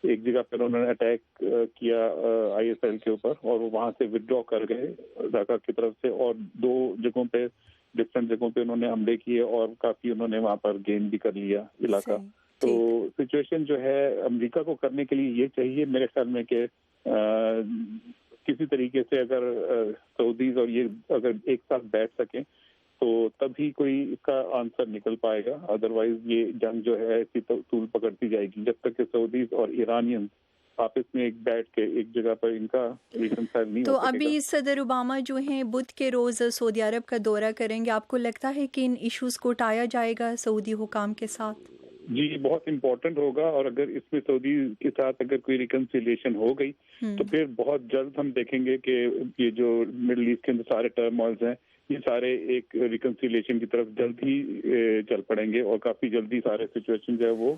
ایک جگہ پر انہوں نے اٹیک کیا ISIL کے اوپر، اور وہ وہاں سے ودرا کر گئے ڈھاکہ کی طرف سے، اور 2 جگہوں پہ ڈفرینٹ جگہوں پہ انہوں نے حملے کیے اور کافی انہوں نے وہاں پر گین بھی کر لیا علاقہ. تو سچویشن جو ہے امریکہ کو کرنے کے لیے یہ چاہیے میرے خیال میں کہ کسی طریقے سے اگر سعودیز اور یہ اگر ایک ساتھ بیٹھ سکیں تو تبھی کوئی اس کا آنسر نکل پائے گا. ادروائز یہ جنگ جو ہے ایسی طول پکڑتی جائے گی جب تک کہ سعودیز اور ایرانین آپس میں ایک بیٹھ کے ایک جگہ پر ان کا ریکنسائل نہیں ہو سکے گا. تو ابھی صدر اوباما جو ہیں بدھ کے روز سعودی عرب کا دورہ کریں گے، آپ کو لگتا ہے کہ ان ایشوز کو اٹھایا جائے گا سعودی حکام کے ساتھ؟ جی، بہت امپورٹنٹ ہوگا، اور اگر اس میں سعودی کے ساتھ اگر کوئی ریکنسیلیشن ہو گئی تو پھر بہت جلد ہم دیکھیں گے کہ یہ جو مڈل ایسٹ کے اندر سارے ٹرموائلز ہیں یہ سارے ایک ریکنسیلیشن کی طرف جلد ہی چل پڑیں گے، اور کافی جلدی سارے سچویشن جو ہے وہ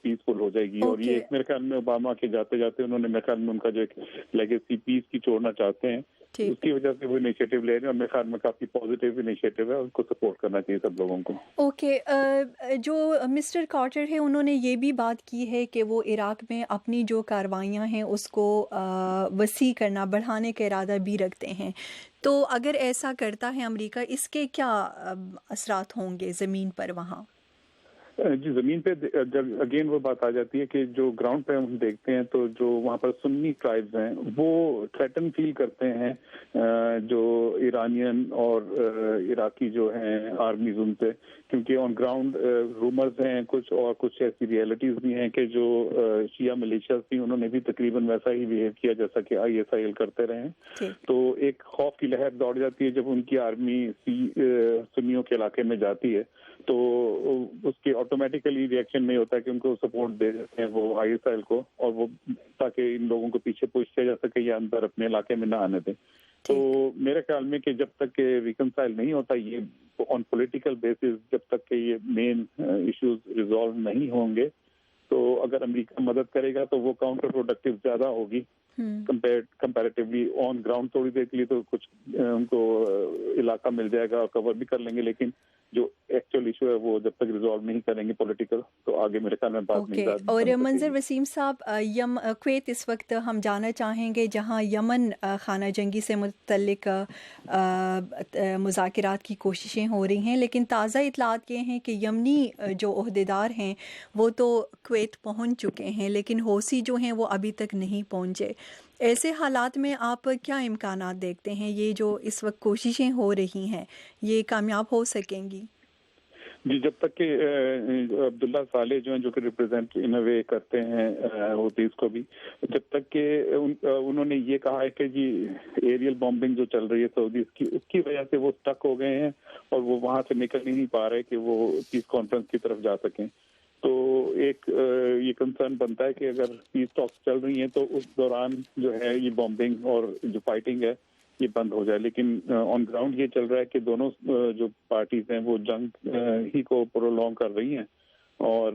پیسفل ہو جائے گی. اور یہ میرے خیال میں اوباما کے جاتے جاتے انہوں نے میرے خیال میں ان کا جو ایک لیگیسی پیس کی چھوڑنا چاہتے ہیں، اس کی وجہ سے وہ انیشیٹو لے رہے ہیں، اور میرے خیال میں کافی پازیٹیو انیشیٹو ہے، ان کو سپورٹ کرنا چاہیے سب لوگوں کو. اوکے، جو مسٹر کارٹر ہے انہوں نے یہ بھی بات کی ہے کہ وہ عراق میں اپنی جو کارروائیاں ہیں اس کو وسیع کرنا، بڑھانے کا ارادہ بھی رکھتے ہیں. تو اگر ایسا کرتا ہے امریکہ، اس کے کیا اثرات ہوں گے زمین پر وہاں؟ جی، زمین پہ جب اگین وہ بات آ جاتی ہے کہ جو گراؤنڈ پہ ہم دیکھتے ہیں تو جو وہاں پر سنی ٹرائبز ہیں وہ تھریٹن فیل کرتے ہیں جو ایرانین اور عراقی جو ہیں آرمیز ان سے، کیونکہ آن گراؤنڈ رومرز ہیں کچھ ایسی ریئلٹیز بھی ہیں کہ جو شیعہ ملیشیاز تھیں انہوں نے بھی تقریباً ویسا ہی بیہیو کیا جیسا کہ ISIL کرتے رہے ہیں. تو ایک خوف کی لہر دوڑ جاتی ہے جب ان کی آرمی سنیوں کے علاقے میں جاتی ہے، تو اس کے آٹومیٹیکلی ریئیکشن نہیں ہوتا ہے کہ ان کو سپورٹ دے دیتے ہیں وہ ISIL کو، اور وہ تاکہ ان لوگوں کو پیچھے پوچھ کیا جا سکے یا اندر اپنے علاقے میں نہ آنے دیں. تو میرے خیال میں کہ جب تک کہ ریکنسائل نہیں ہوتا یہ آن پولیٹیکل بیسس، جب تک کہ یہ مین ایشوز ریزالو نہیں ہوں گے، تو اگر امریکہ مدد کرے گا تو وہ کاؤنٹر پروڈکٹیو زیادہ ہوگی کمپیریٹیولی. آن گراؤنڈ تھوڑی دیر کے لیے تو کچھ ان کو علاقہ مل جائے گا اور کور بھی کر لیں گے، لیکن جو ایکچوئل ایشو ہے وہ جب تک ریزالو نہیں کریں گے پولیٹیکل تو آگے میرے خیال میں بات نہیں زیادہ. اور منظر وسیم صاحب، کویت اس وقت ہم جانا چاہیں گے جہاں یمن خانہ جنگی سے متعلق مذاکرات کی کوششیں ہو رہی ہیں، لیکن تازہ اطلاعات یہ ہیں کہ یمنی جو عہدیدار ہیں وہ تو کویت پہنچ چکے ہیں لیکن حوثی جو ہیں وہ ابھی تک نہیں پہنچے. ایسے حالات میں آپ کیا امکانات دیکھتے ہیں؟ یہ جو اس وقت کوششیں ہو رہی ہیں یہ کامیاب ہو سکیں گی؟ جی، جب تک کہ عبداللہ صالح جو ہیں جو کہ ریپرزینٹ ان اے وے کرتے ہیں حوثیز کو بھی، جب تک کہ انہوں نے یہ کہا ہے کہ جی ایریل بامبنگ جو چل رہی ہے سعودی اس کی وجہ سے وہ اسٹک ہو گئے ہیں اور وہ وہاں سے نکل ہی نہیں پا رہے کہ وہ پیس کانفرنس کی طرف جا سکیں، تو ایک یہ کنسرن بنتا ہے کہ اگر پیس ٹاکس چل رہی ہیں تو اس دوران جو ہے یہ بامبنگ اور جو فائٹنگ ہے یہ بند ہو جائے، لیکن آن گراؤنڈ یہ چل رہا ہے کہ دونوں جو پارٹیز ہیں وہ جنگ ہی کو پرولونگ کر رہی ہیں، اور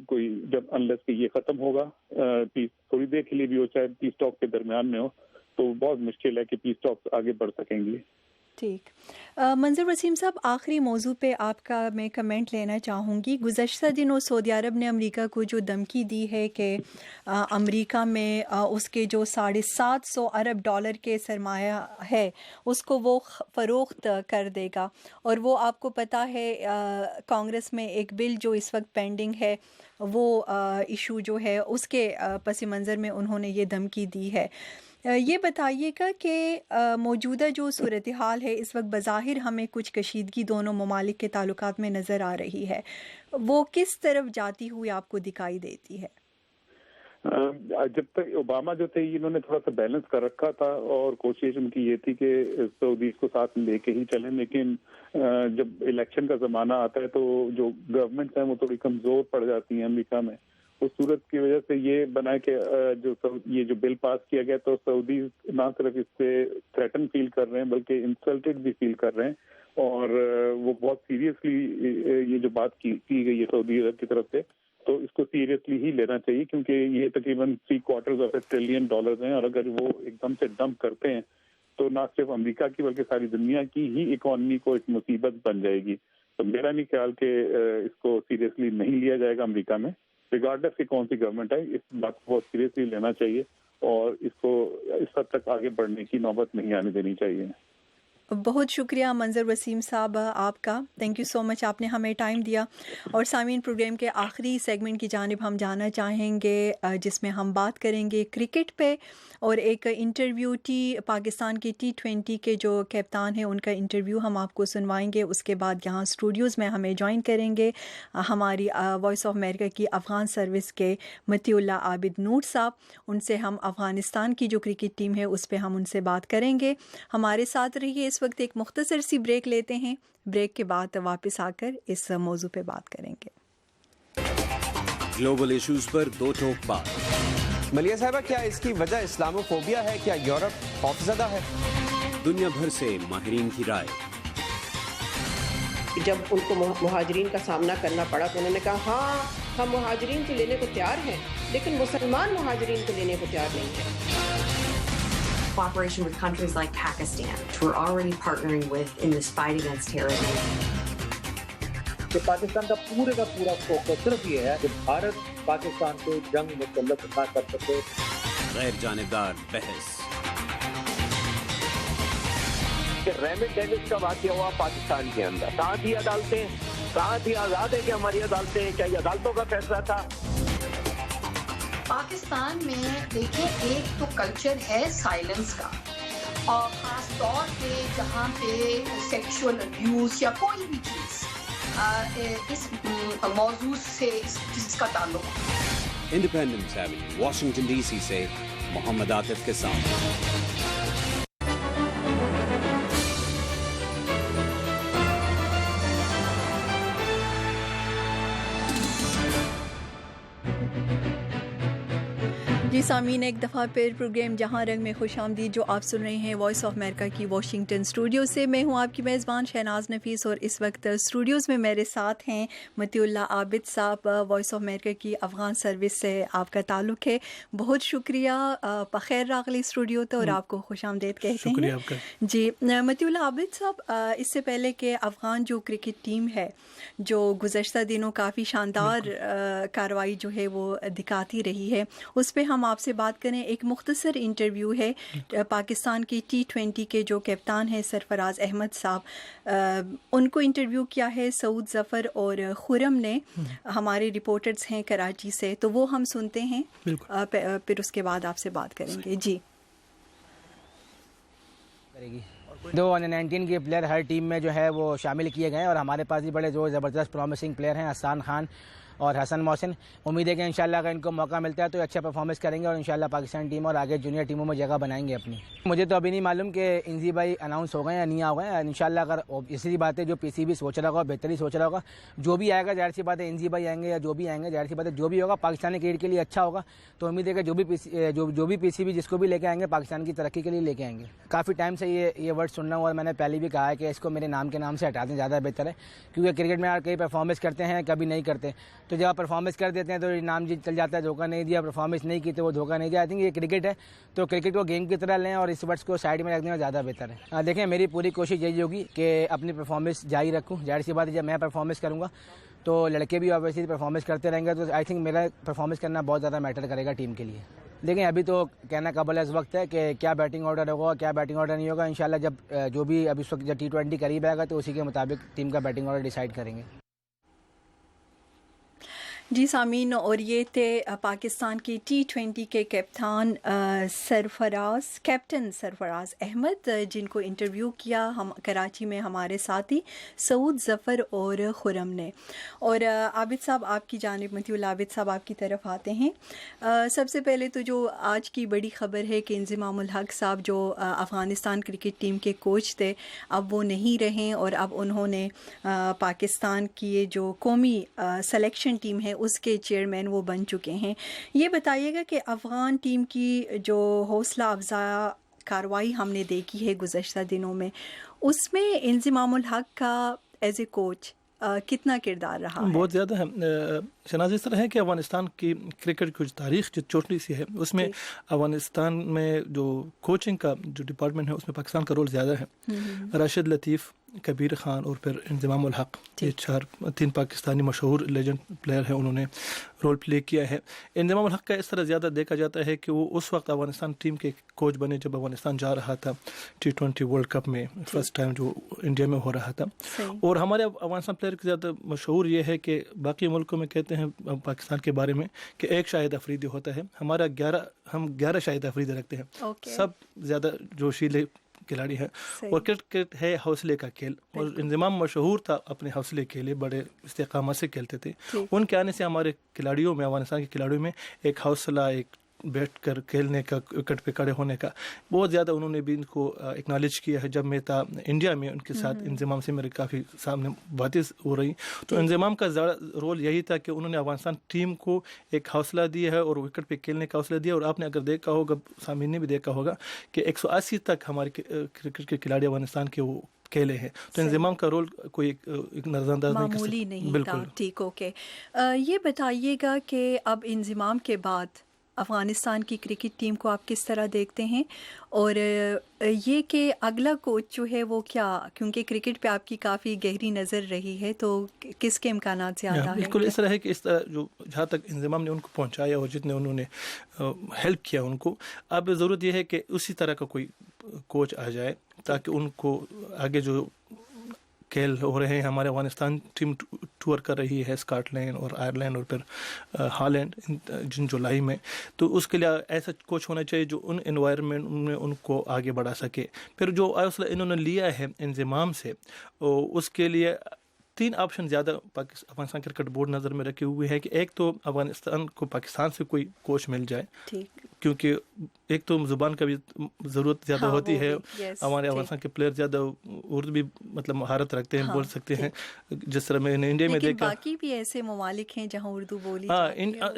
کوئی جب انلیس کہ یہ ختم ہوگا پیس تھوڑی دیر کے لیے بھی ہو چاہے پیس ٹاک کے درمیان میں ہو تو بہت مشکل ہے کہ پیس ٹاک آگے بڑھ سکیں گے۔ ٹھیک، منظر وسیم صاحب، آخری موضوع پہ آپ کا میں کمنٹ لینا چاہوں گی۔ گزشتہ دنوں سعودی عرب نے امریکہ کو جو دھمکی دی ہے کہ امریکہ میں اس کے جو $750 ارب کے سرمایہ ہے اس کو وہ فروخت کر دے گا، اور وہ آپ کو پتہ ہے کانگریس میں ایک بل جو اس وقت پینڈنگ ہے وہ ایشو جو ہے اس کے پس منظر میں انہوں نے یہ دھمکی دی ہے۔ یہ بتائیے گا کہ موجودہ جو صورتحال ہے اس وقت بظاہر ہمیں کچھ کشیدگی دونوں ممالک کے تعلقات میں نظر آ رہی ہے، وہ کس طرف جاتی ہوئی آپ کو دکھائی دیتی ہے؟ جب تک اوباما جو تھے انہوں نے تھوڑا سا بیلنس کر رکھا تھا اور کوشش ان کی یہ تھی کہ سعودی کو ساتھ لے کے ہی چلیں، لیکن جب الیکشن کا زمانہ آتا ہے تو جو گورنمنٹس ہیں وہ تھوڑی کمزور پڑ جاتی ہیں امریکہ میں، اس صورت کی وجہ سے یہ بنا کہ یہ جو بل پاس کیا گیا تو سعودی نہ صرف اس سے تھریٹن فیل کر رہے ہیں بلکہ انسلٹڈ بھی فیل کر رہے ہیں، اور وہ بہت سیریسلی یہ جو بات کی گئی ہے سعودی عرب کی طرف سے تو اس کو سیریسلی ہی لینا چاہیے، کیونکہ یہ تقریباً $750 ٹریلین ہیں، اور اگر وہ ایک دم سے ڈمپ کرتے ہیں تو نہ صرف امریکہ کی بلکہ ساری دنیا کی ہی اکانومی کو ایک مصیبت بن جائے گی۔ تو میرا نہیں خیال کہ اس کو سیریسلی نہیں لیا جائے گا امریکہ میں، ریگارڈلیس کہ کون سی گورنمنٹ ہے، اس بات کو بہت سیریسلی لینا چاہیے اور اس کو اس حد تک آگے بڑھنے کی نوبت نہیں آنے دینی چاہیے۔ بہت شکریہ منظر وسیم صاحب آپ کا، تھینک یو سو مچ، آپ نے ہمیں ٹائم دیا۔ اور سامعین، پروگرام کے آخری سیگمنٹ کی جانب ہم جانا چاہیں گے جس میں ہم بات کریں گے کرکٹ پہ، اور ایک انٹرویو پاکستان کے T20 کے جو کپتان ہیں ان کا انٹرویو ہم آپ کو سنوائیں گے۔ اس کے بعد یہاں اسٹوڈیوز میں ہمیں جوائن کریں گے ہماری وائس آف امریکہ کی افغان سروس کے متی اللہ عابد نور صاحب، ان سے ہم افغانستان کی جو کرکٹ ٹیم ہے اس پہ ہم ان سے بات کریں گے۔ ہمارے ساتھ رہیے، اس وقت ایک مختصر سی بریک لیتے ہیں، بریک کے بعد واپس آ کر اس موضوع پہ بات کریں گے۔ گلوبل ایشوز پر دو ٹوک بات۔ ملیہ صاحبہ، کیا اس کی وجہ اسلاموفوبیا ہے؟ کیا یورپ خوفزدہ ہے؟ دنیا بھر سے ماہرین کی رائے۔ جب ان کو مہاجرین کا سامنا کرنا پڑا تو انہوں نے کہا ہاں ہم مہاجرین تو لینے کو تیار ہیں لیکن مسلمان مہاجرین تو لینے کو تیار نہیں ہیں۔ Cooperation with countries like Pakistan, who we're already partnering with in this fight against terrorism. کہ پاکستان کا پورا فوکس صرف یہ ہے کہ بھارت پاکستان سے جنگ مسلط نہ کر سکے۔ غیر جانبدار بحث۔ کہ ریمنڈ ڈیوس کا واقعہ ہوا پاکستان کے اندر، کہاں تھی عدالتیں، کہاں تھی آزاد ہے کہ ہماری عدالتیں، کیا یہ عدالتوں کا فیصلہ تھا؟ پاکستان میں دیکھیں ایک تو کلچر ہے سائلنس کا، اور خاص طور پہ جہاں پہ سیکشول ابیوز یا کوئی بھی چیز اس موضوع سے جس کا تعلق ہے۔ Independence Avenue, Washington D C سے محمد عاطف کے ساتھ۔ جی سامعین، ایک دفعہ پھر پروگرام جہاں رنگ میں خوش آمدید جو آپ سن رہے ہیں وائس آف امریکہ کی واشنگٹن اسٹوڈیو سے۔ میں ہوں آپ کی میزبان شہناز نفیس، اور اس وقت اسٹوڈیوز میں میرے ساتھ ہیں متی اللہ عابد صاحب، وائس آف امریکہ کی افغان سروس سے آپ کا تعلق ہے۔ بہت شکریہ، بخیر راغلی اسٹوڈیو تو، اور آپ کو خوش آمدید کہتے ہیں۔ آپ کا جی متی اللہ عابد صاحب، اس سے پہلے کہ افغان جو کرکٹ ٹیم ہے جو گزشتہ دنوں کافی شاندار کارروائی جو ہے وہ دکھاتی رہی ہے، اس پہ ہم آپ سے بات کریں۔ ایک مختصر انٹرویو ہے پاکستان کی T20 کے جو کپتان ہیں سرفراز احمد صاحب، ان کو انٹرویو کیا ہے سعود ظفر اور خرم نے، ہمارے رپورٹرز ہیں کراچی سے، تو وہ ہم سنتے ہیں، پھر اس کے بعد آپ سے بات کریں گے۔ جی دو अंडर-19 के प्लेयर हर टीम में जो है वो शामिल किए गए हैं और हमारे पास भी बड़े जो ज़बरदस्त प्रॉमिसिंग प्लेयर हैं, हसन खान और हसन मोहसिन। उम्मीद है कि इंशाल्लाह अगर इनको मौका मिलता है तो अच्छा परफॉर्मेंस करेंगे और इंशाल्लाह पाकिस्तान टीम और आगे जूनियर टीमों में जगह बनाएंगे अपनी। मुझे तो अभी नहीं मालूम कि इंजी भाई अनाउंस हो गए या नहीं हो गए। इंशाल्लाह अगर इसी बात है जो पीसीबी सोच रहा होगा, बेहतरी सोच रहा होगा, जो भी आएगा जाहिर सी बात है इंजी भाई आएंगे या जो भी आएंगे, जाहिर सी बात है जो भी होगा पाकिस्तानी क्रिकेट के लिए अच्छा होगा। तो उम्मीद है कि जो भी पीसीबी जिसको भी लेके आएंगे पाकिस्तान की तरक्की के लिए लेके आएंगे। काफ़ी टाइम से ये वर्ड सुन रहा हूँ और मैंने पहले भी कहा है कि इसको मेरे नाम के नाम से हटा दें, ज़्यादा बेहतर है। क्योंकि क्रिकेट में कई परफॉर्मेंस करते हैं, कभी नहीं करते, तो जब आप परफॉर्मेंस कर देते हैं तो नाम जी चल जाता है, धोखा नहीं दिया, परफॉर्मेंस नहीं की तो वो धोखा नहीं दिया। आई थिंक ये क्रिकेट है तो क्रिकेट को गेम की तरह लें और इस वर्ड्स को साइड में रखने में ज़्यादा बेहतर है। देखें मेरी पूरी कोशिश यही होगी कि अपनी परफॉर्मेंस जारी रखूँ। जाहिर सी बात है जब मैं परफॉर्मेंस करूँगा तो लड़के भी ऑब्वियसली परफॉर्मेंस करते रहेंगे, तो आई थिंक मेरा परफॉर्मेंस करना बहुत ज़्यादा मैटर करेगा टीम के लिए। देखें अभी तो कहना काबिल इस वक्त है कि क्या बैटिंग ऑर्डर होगा, क्या बैटिंग ऑर्डर नहीं होगा। इंशाल्लाह जब जो भी अभी इस वक्त जब T20 करीब आएगा तो उसी के मुताबिक टीम का बैटिंग ऑर्डर डिसाइड करेंगे। जी सामीन, और ये थे पाकिस्तान की T20 के कैप्टन सरफराज अहमद, जिनको इंटरव्यू किया हम कराची में हमारे साथी सऊद ज़फ़र और खुरम ने। और आबिद साहब आपकी जानिब, मतिउल आबिद साहब आपकी तरफ आते हैं। सबसे पहले तो जो आज की बड़ी ख़बर है कि इंज़िमामुल हक साहब जो अफ़गानिस्तान क्रिकेट टीम के कोच थे अब वो नहीं रहे और अब उन्होंने पाकिस्तान की ये जो कौमी सेलेक्शन टीम है उसके चेयरमैन वो बन चुके हैं। ये बताइएगा कि अफ़गान टीम की जो हौसला अफजा कार्रवाई हमने देखी है गुज़श्ता दिनों में, उसमें इंज़िमामुल हक का एज ए कोच कितना किरदार रहा है? बहुत ज़्यादा है शनाज। इस तरह है कि अफ़गानिस्तान की क्रिकेट की तारीख़ जो छोटी सी है उसमें अफ़गानिस्तान में जो कोचिंग का जो डिपार्टमेंट है उसमें पाकिस्तान का रोल ज़्यादा है। राशिद लतीफ़, कबीर खान और फिर इंज़िमामुल हक, ये तीन पाकिस्तानी मशहूर लेजेंड प्लेयर हैं, उन्होंने रोल प्ले किया है। इंज़िमामुल हक का इस तरह ज़्यादा देखा जाता है कि वो उस वक्त अफ़गानिस्तान टीम के कोच बने जब अफ़गानिस्तान जा रहा था T20 वर्ल्ड कप में, फर्स्ट टाइम जो इंडिया में हो रहा था। और हमारे अफ़गानिस्तान प्लेयर की ज़्यादा मशहूर ये है कि बाकी मुल्कों में कहते हैं पाकिस्तान के बारे में कि एक शाहिद अफरीदी होता है, हमारा 11 शाहिद अफरीदी रखते हैं। सब ज़्यादा जोशीले खिलाड़ी है और क्रिकेट है हौसले का खेल, और इंज़िमाम मशहूर था अपने हौसले के लिए, बड़े इस्तेकामत से खेलते थे। उनके आने से हमारे खिलाड़ियों में, अफगानिस्तान के खिलाड़ियों में एक हौसला, एक बैठ कर खेलने का, विकेट पे खड़े होने का बहुत ज़्यादा उन्होंने भी इनको एक्नॉलेज किया है। जब मैं था इंडिया में उनके साथ इंज़िमाम से मेरे काफ़ी सामने बातें हो रही, तो इंज़िमाम का ज़्यादा रोल यही था कि उन्होंने अफगानिस्तान टीम को एक हौसला दिया है और विकेट पे खेलने का हौसला दिया। और आपने अगर देखा होगा, सामीन ने भी देखा होगा कि 180 तक हमारे क्रिकेट के खिलाड़ी अफगानिस्तान के वो खेले हैं। तो इंज़िमाम का रोल कोई एक नज़रअंदाज मामूली नहीं था। ठीक, ओके। ये बताइएगा कि अब इंज़िमाम के बाद अफ़गानिस्तान की क्रिकेट टीम को आप किस तरह देखते हैं, और ये कि अगला कोच जो है वो क्या, क्योंकि क्रिकेट पे आपकी काफ़ी गहरी नज़र रही है, तो किसके इम्कानात ज़्यादा हैं? बिल्कुल इस तरह है कि इस तरह जो जहाँ तक इंज़िमाम ने उनको पहुँचाया और जितने उन्होंने हेल्प किया उनको, अब ज़रूरत यह है कि उसी तरह का कोई कोच आ जाए ताकि उनको आगे जो खेल हो रहे हैं, हमारे अफगानिस्तान टीम टूर कर रही है स्कॉटलैंड और आयरलैंड और फिर हॉलैंड जिन जुलाई में, तो उसके लिए ऐसा कोच होना चाहिए जो उन एनवायरनमेंट में उनको आगे बढ़ा सके। फिर जो हौसला इन्होंने लिया है इंज़िमाम से, उसके लिए 3 ऑप्शन ज़्यादा अफगानिस्तान क्रिकेट बोर्ड नज़र में रखे हुए है कि एक तो अफगानिस्तान को पाकिस्तान से कोई कोच मिल जाए, क्योंकि एक तो ज़ुबान का भी ज़रूरत ज़्यादा होती है। हमारे अफगानिस्तान के प्लेयर ज़्यादा उर्दू भी मतलब महारत रखते हैं, बोल सकते हैं, जिस तरह मैंने इंडिया में देखा। बाकी भी ऐसे ममालिक हैं जहाँ उर्दू बोली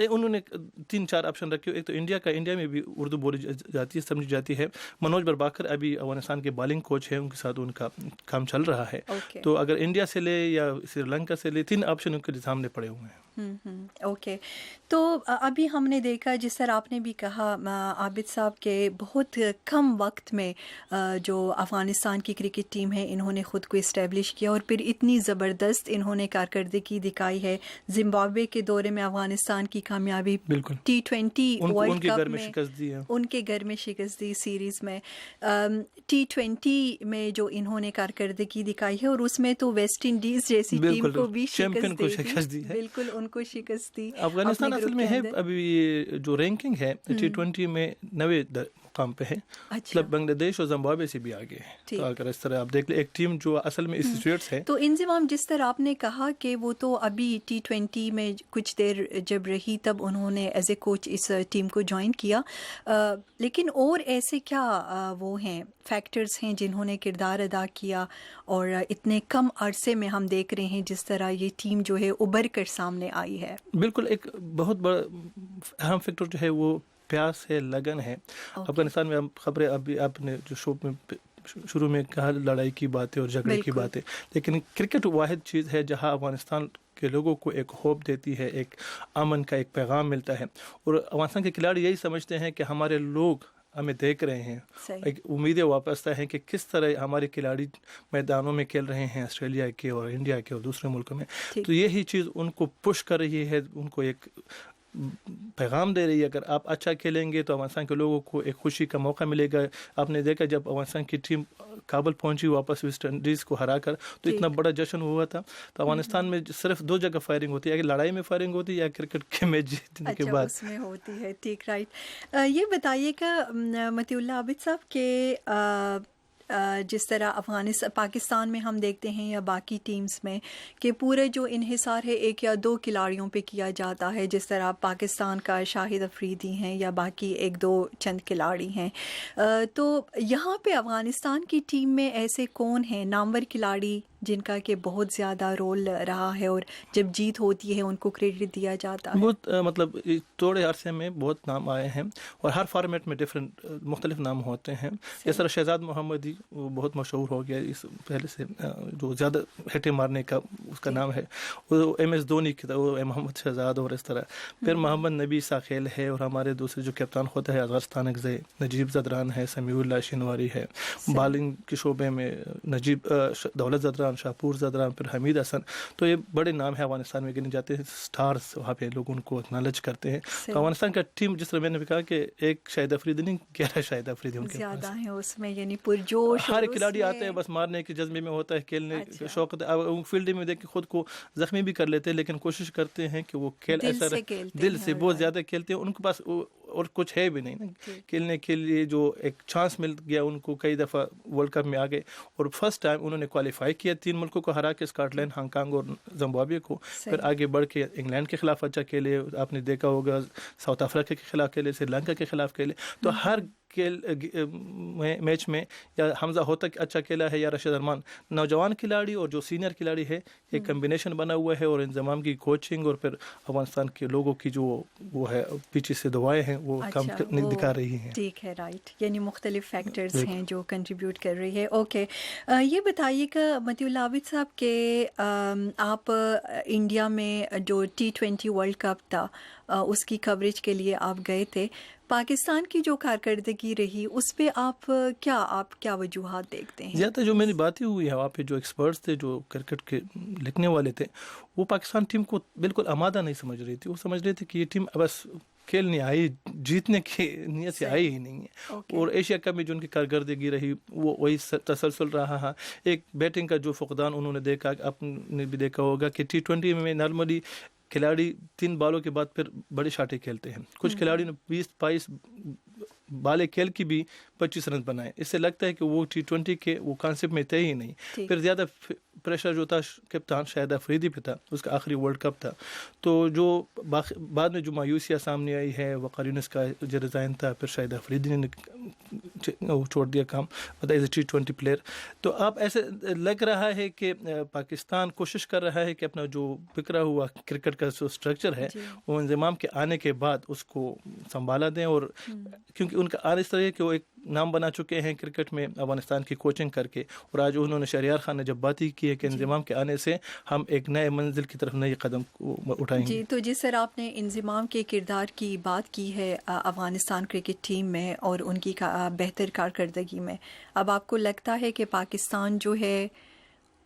उन्होंने 3-4 ऑप्शन रखे। एक तो इंडिया में भी उर्दू बोली जाती है, समझी जाती है। मनोज बरबाकर अभी अफगानिस्तान के बॉलिंग कोच हैं, उनके साथ उनका काम चल रहा है। तो अगर इंडिया से ले या श्रीलंका से ले, 3 ऑप्शन उनके सामने पड़े हुए हैं। ओके। तो अभी हमने देखा, जिस तरह आपने भी कहा आबिद साहब के, बहुत कम वक्त में जो अफ़गानिस्तान की क्रिकेट टीम है इन्होंने ख़ुद को इस्टेब्लिश किया और फिर इतनी ज़बरदस्त इन्होंने कारकर्दगी दिखाई है। ज़िम्बाब्वे के दौरे में अफ़गानिस्तान की कामयाबी, T20 वर्ल्ड कप में उनके घर में शिकस्त दी, सीरीज़ में T20 में जो इन्होंने कारकर्दगी दिखाई है, और उसमें तो वेस्ट इंडीज़ जैसी टीम को भी शिकस्त दी, बिल्कुल उनको शिकस्त दी। अफगानिस्तान असल में है अभी जो रैंकिंग है T20 में 9वें मुकाम पे है, मतलब बांग्लादेश और जिम्बाब्वे से भी आगे है। तो अगर इस तरह आप देख ले, एक टीम जो असल में इस सिचुएट्स है। तो इंज़िमाम जिस तरह आपने कहा कि वो तो अभी T20 में कुछ देर जब रही तब उन्होंने एज ए कोच इस टीम को ज्वाइन किया, लेकिन और ऐसे क्या वो हैं फैक्टर्स हैं जिन्होंने किरदार अदा किया और इतने कम अरसे में हम देख रहे हैं जिस तरह ये टीम जो है उभर कर सामने आई है? बिल्कुल, एक बहुत बड़ा अहम फैक्टर जो है वो प्यास है, लगन है। अफगानिस्तान में खबरें अभी आपने जो शो में शुरू में कहा लड़ाई की बातें और झगड़े की बातें, लेकिन क्रिकेट वाहिद चीज़ है जहां अफगानिस्तान के लोगों को एक होप देती है, एक अमन का एक पैगाम मिलता है। और अफगानिस्तान के खिलाड़ी यही समझते हैं कि हमारे लोग हमें देख रहे हैं, एक उम्मीदें वापसता है कि किस तरह हमारे खिलाड़ी मैदानों में खेल रहे हैं, ऑस्ट्रेलिया के और इंडिया के और दूसरे मुल्कों में। तो यही चीज़ उनको पुश कर रही है, उनको एक पैगाम दे रही है। अगर आप अच्छा खेलेंगे तो अफगानिस्तान के लोगों को एक खुशी का मौका मिलेगा। आपने देखा जब अफगानिस्तान की टीम काबुल पहुंची वापस वेस्ट इंडीज़ को हरा कर, तो इतना बड़ा जश्न हुआ था। तो अफगानिस्तान में सिर्फ 2 जगह फायरिंग होती है, लड़ाई में फायरिंग होती है या क्रिकेट के मैच जीतने के बाद उसमें होती है। ठीक, राइट। ये बताइएगा मतीउल्लाह आबिद साहब के जिस तरह पाकिस्तान में हम देखते हैं या बाकी टीम्स में कि पूरे जो इन्हिसार है 1 या 2 खिलाड़ियों पे किया जाता है, जिस तरह पाकिस्तान का शाहिद अफरीदी हैं या बाकी 1-2 चंद खिलाड़ी हैं, तो यहाँ पे अफ़गानिस्तान की टीम में ऐसे कौन हैं नामवर खिलाड़ी जिनका कि बहुत ज़्यादा रोल रहा है और जब जीत होती है उनको क्रेडिट दिया जाता है? बहुत मतलब थोड़े अरसे में बहुत नाम आए हैं और हर फॉर्मेट में डिफरेंट मुख्तलिफ नाम होते हैं। जिस तरह शहजाद मोहम्मदी वो बहुत मशहूर हो गया इस पहले से, जो ज़्यादा हिटें मारने का उसका नाम है, वो MS धोनी की था, वो मोहम्मद शहजाद और इस तरह। फिर मोहम्मद नबी साखेल है और हमारे दूसरे जो कप्तान होता है अज़हर अकज़ई, नजीब ज़दरान है, समीउल्लाह शिनवारी है। बॉलिंग के शोबे में नजीब दौलत ज़दरान, शाहपुर ज़दरान, फिर हमीद हसन। तो ये बड़े नाम है अफगानिस्तान में गिने जाते हैं, स्टार्स वहाँ पे लोग उनको एक्नॉलेज करते हैं। तो अफगानिस्तान का टीम जिस तरह मैंने भी कहा कि एक शाहिद अफरीदी नहीं 11 शाहिद अफरीदी उनके ज़्यादा हैं उसमें, यानी पुरजोश। हर खिलाड़ी आते हैं बस मारने के जज्बे में होता है, खेलने के शौक होता है। फील्डिंग में देख के खुद को जख्मी भी कर लेते हैं, लेकिन कोशिश करते हैं कि वो खेल ऐसा दिल से बहुत ज़्यादा खेलते हैं। उनके पास और कुछ है भी नहीं ना खेलने के लिए, जो एक चांस मिल गया उनको, कई दफ़ा वर्ल्ड कप में आ गए और फर्स्ट टाइम उन्होंने क्वालिफाई किया 3 मुल्कों को हरा के, स्कॉटलैंड, हांगकांग और जिम्बाब्वे को। फिर आगे बढ़ के इंग्लैंड के खिलाफ अच्छा खेले, आपने देखा होगा साउथ अफ्रीका के खिलाफ खेले, श्रीलंका के खिलाफ खेले। तो हर मैच में या हमजा होता अच्छा खेला है या रशीद अरमान, नौजवान खिलाड़ी और जो सीनियर खिलाड़ी है, एक कम्बिनेशन बना हुआ है। और इंतजाम की कोचिंग और फिर अफगानिस्तान के लोगों की जो वो है पीछे से दुआएं हैं वो काम दिखा रही हैं। ठीक है, राइट, यानी मुख्तलिफ फैक्टर्स हैं जो कंट्रीब्यूट कर रही है। ओके, ये बताइएगा मतीउल्लाह आबिद साहब के आप इंडिया में जो T20 वर्ल्ड कप था उसकी कवरेज के लिए आप गए थे, पाकिस्तान की जो कारकर्दगी रही उस पे आप क्या वजूहात देखते हैं? ज़्यादा जो मेरी बातें हुई है वहाँ पे जो एक्सपर्ट्स थे, जो क्रिकेट के लिखने वाले थे, वो पाकिस्तान टीम को बिल्कुल आमादा नहीं समझ रही थी। वो समझ रही थी कि ये टीम बस खेलने आई, जीतने की नीयत से आई ही नहीं है। और एशिया कप में जो उनकी कारकर्दगी रही वो वही तसलसल रहा है। एक बैटिंग का जो फुकदान उन्होंने देखा, आपने भी देखा होगा कि T20 में नॉर्मली खिलाड़ी 3 बॉलों के बाद फिर बड़े शाटे खेलते हैं। कुछ खिलाड़ी ने 20-22 बाले खेल की भी 25 रन बनाए। इससे लगता है कि वो T20 के वो कॉन्सेप्ट में थे ही नहीं। फिर ज़्यादा प्रेशर जो था कप्तान शाहिद अफरीदी पे था, उसका आखिरी वर्ल्ड कप था। तो जो बाद में जो मायूसियाँ सामने आई है, वक़ार यूनिस का जो रिज़ाइन था, फिर शाहिद अफरीदी ने छोड़ दिया काम, मतलब एज ए T20 प्लेयर। तो आप ऐसे लग रहा है कि पाकिस्तान कोशिश कर रहा है कि अपना जो बिखरा हुआ क्रिकेट का जो स्ट्रक्चर है वो इंज़माम के आने के बाद उसको संभाला दें। और क्योंकि उनका आने इस तरह है कि वो एक नाम बना चुके हैं क्रिकेट में अफगानिस्तान की कोचिंग करके। और आज उन्होंने शहरियार खान ने जब बात ही की है कि इंज़माम के आने से हम एक नए मंजिल की तरफ नए कदम उठाएंगे। जी, तो जिस तरह आपने इंज़माम के किरदार की बात की है अफगानिस्तान क्रिकेट टीम में और उनकी बेहतर कारकर्दगी में, अब आपको लगता है कि पाकिस्तान जो है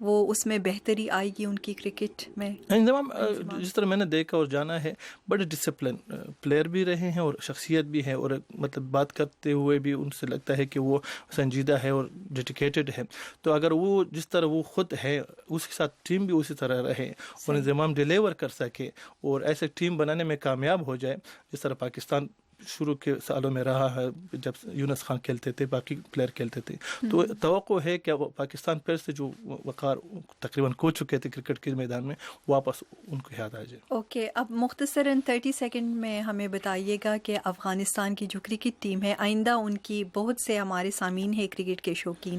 वो उसमें बेहतरी आएगी उनकी क्रिकेट में? इंज़माम जिस तरह मैंने देखा और जाना है, बड़े डिसिप्लिन प्लेयर भी रहे हैं और शख्सियत भी है। और मतलब बात करते हुए भी उनसे लगता है कि वो संजीदा है और डेडिकेटेड है। तो अगर वो जिस तरह वो ख़ुद है उसके साथ टीम भी उसी तरह रहे और इंज़माम डिलीवर कर सके और ऐसे टीम बनाने में कामयाब हो जाए जिस तरह पाकिस्तान شروع کے سالوں میں رہا ہے جب یونس خان کھیلتے تھے, باقی پلیئر کھیلتے تھے. تو توقع ہے کہ وہ پاکستان پلیئر سے جو وقار تقریباً کھو چکے تھے کرکٹ کے میدان میں واپس ان کو یاد آ جائے. اوکے, اب مختصراً 30 سیکنڈ میں ہمیں بتائیے گا کہ افغانستان کی جو کرکٹ ٹیم ہے آئندہ ان کی, بہت سے ہمارے سامعین ہیں کرکٹ کے شوقین,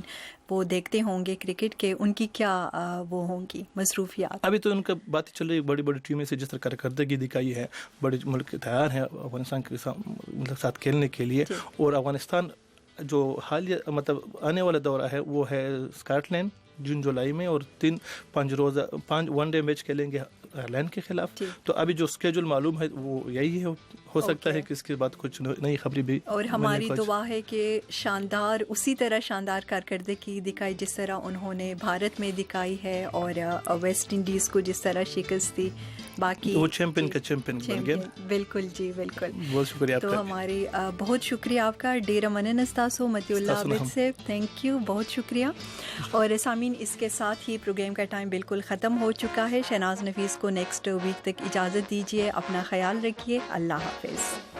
وہ دیکھتے ہوں گے کرکٹ کے, ان کی کیا وہ ہوں گی مصروفیات؟ ابھی تو ان کا بات چل رہی ہے, بڑی بڑی ٹیمیں سے جس طرح کارکردگی دکھائی ہے, بڑے ملک تیار ہیں افغانستان کے ساتھ کھیلنے کے لیے. اور افغانستان جو حالیہ مطلب آنے والا دورہ ہے وہ ہے اسکاٹ لینڈ جون جولائی میں, اور 5 ون ڈے میچ کھیلیں گے آئرلینڈ کے خلاف. تو ابھی جو اسکیجول معلوم ہے وہ یہی ہے, ہو سکتا ہے کہ اس کے بعد کچھ نئی خبریں بھی. اور ہماری دعا ہے کہ شاندار, اسی طرح شاندار کارکردگی دکھائی جس طرح انہوں نے بھارت میں دکھائی ہے, اور ویسٹ انڈیز کو جس طرح شکست دی, باقی وہ چیمپئن کا چیمپئن بن گئے. بالکل جی بالکل, بہت شکریہ آپ کا. تو ہماری بہت شکریہ آپ کا ڈیرہ منن استاسو متی اللہ عابد سے, تھینک یو, بہت شکریہ. اور سامعین اس کے ساتھ ہی پروگرام کا ٹائم بالکل ختم ہو چکا ہے. شہناز نفیس کو نیکسٹ ویک تک اجازت دیجیے, اپنا خیال رکھیے, اللہ حافظ.